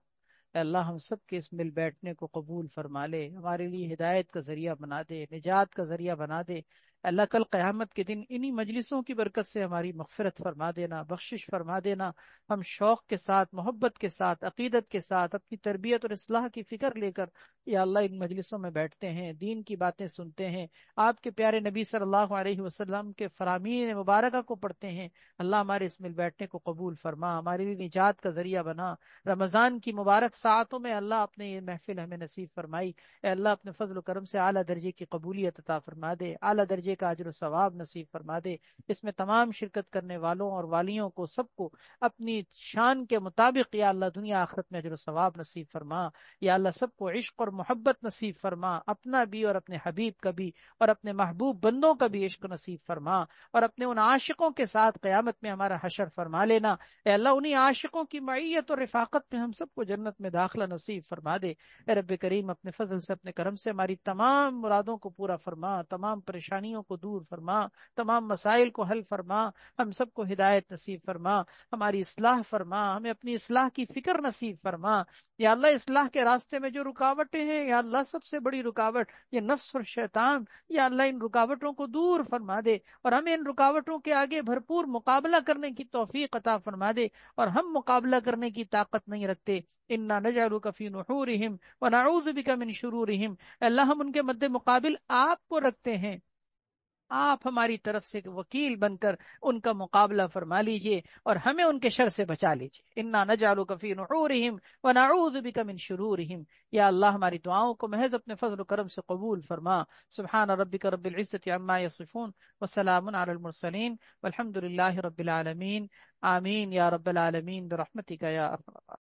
اے اللہ ہم سب کے اس مل بیٹھنے کو قبول فرما لے، ہمارے لیے ہدایت کا ذریعہ بنا دے، نجات کا ذریعہ بنا دے. اے اللہ کل قیامت کے دن انہی مجلسوں کی برکت سے ہماری مغفرت فرما دینا، بخشش فرما دینا. ہم شوق کے ساتھ، محبت کے ساتھ، عقیدت کے ساتھ اپنی تربیت اور اصلاح کی فکر لے کر یا اللہ ان مجلسوں میں بیٹھتے ہیں، دین کی باتیں سنتے ہیں، آپ کے پیارے نبی صلی اللہ علیہ وسلم کے فرامین مبارکہ کو پڑھتے ہیں. اللہ ہمارے اس مل بیٹھنے کو قبول فرما، ہمارے لیے نجات کا ذریعہ بنا. رمضان کی مبارک ساعتوں میں اللہ اپنے یہ محفل ہمیں نصیب فرمائی. اے اللہ اپنے فضل و کرم سے اعلیٰ درجے کی قبولیت عطا فرما دے، اعلیٰ درجے کا اجر و ثواب نصیب فرما دے. اس میں تمام شرکت کرنے والوں اور والیوں کو سب کو اپنی شان کے مطابق یا اللہ دنیا آخرت میں اجر و ثواب نصیب فرما. یا اللہ سب کو عشق اور محبت نصیب فرما، اپنا بھی اور اپنے حبیب کا بھی اور اپنے محبوب بندوں کا بھی عشق نصیب فرما، اور اپنے ان عاشقوں کے ساتھ قیامت میں ہمارا حشر فرما لینا. اے اللہ انہی عاشقوں کی معیت اور رفاقت میں ہم سب کو جنت میں داخلہ نصیب فرما دے. اے رب کریم اپنے فضل سے، اپنے کرم سے ہماری تمام مرادوں کو پورا فرما، تمام پریشانیوں پریشانیوں کو دور فرما، تمام مسائل کو حل فرما، ہم سب کو ہدایت نصیب فرما، ہماری اصلاح فرما، ہمیں اپنی اصلاح کی فکر نصیب فرما۔ یا اللہ اصلاح کے راستے میں جو رکاوٹیں ہیں، یا اللہ سب سے بڑی رکاوٹ یہ نفس اور شیطان، یا اللہ ان رکاوٹوں کو دور فرما دے، اور ہمیں ان رکاوٹوں کے آگے بھرپور مقابلہ کرنے کی توفیق عطا فرما دے، اور ہم مقابلہ کرنے کی طاقت نہیں رکھتے۔ انا نجعلک فی نحورہم ونعوذ بک من شرورہم، اللہ ہم ان کے مد مقابل آپ کو رکھتے ہیں، آپ ہماری طرف سے وکیل بن کر ان کا مقابلہ فرما لیجئے اور ہمیں ان کے شر سے بچا لیجئے۔ انا نجعلک فی نحورہم ونعوذ بک من شرورہم، یا اللہ ہماری دعاؤں کو محض اپنے فضل و کرم سے قبول فرما۔ سبحان ربک رب العزت عما یصفون وسلام علی المرسلین والحمد للہ رب العالمین، آمین یا رب العالمین برحمتک یا ارحم الراحمین۔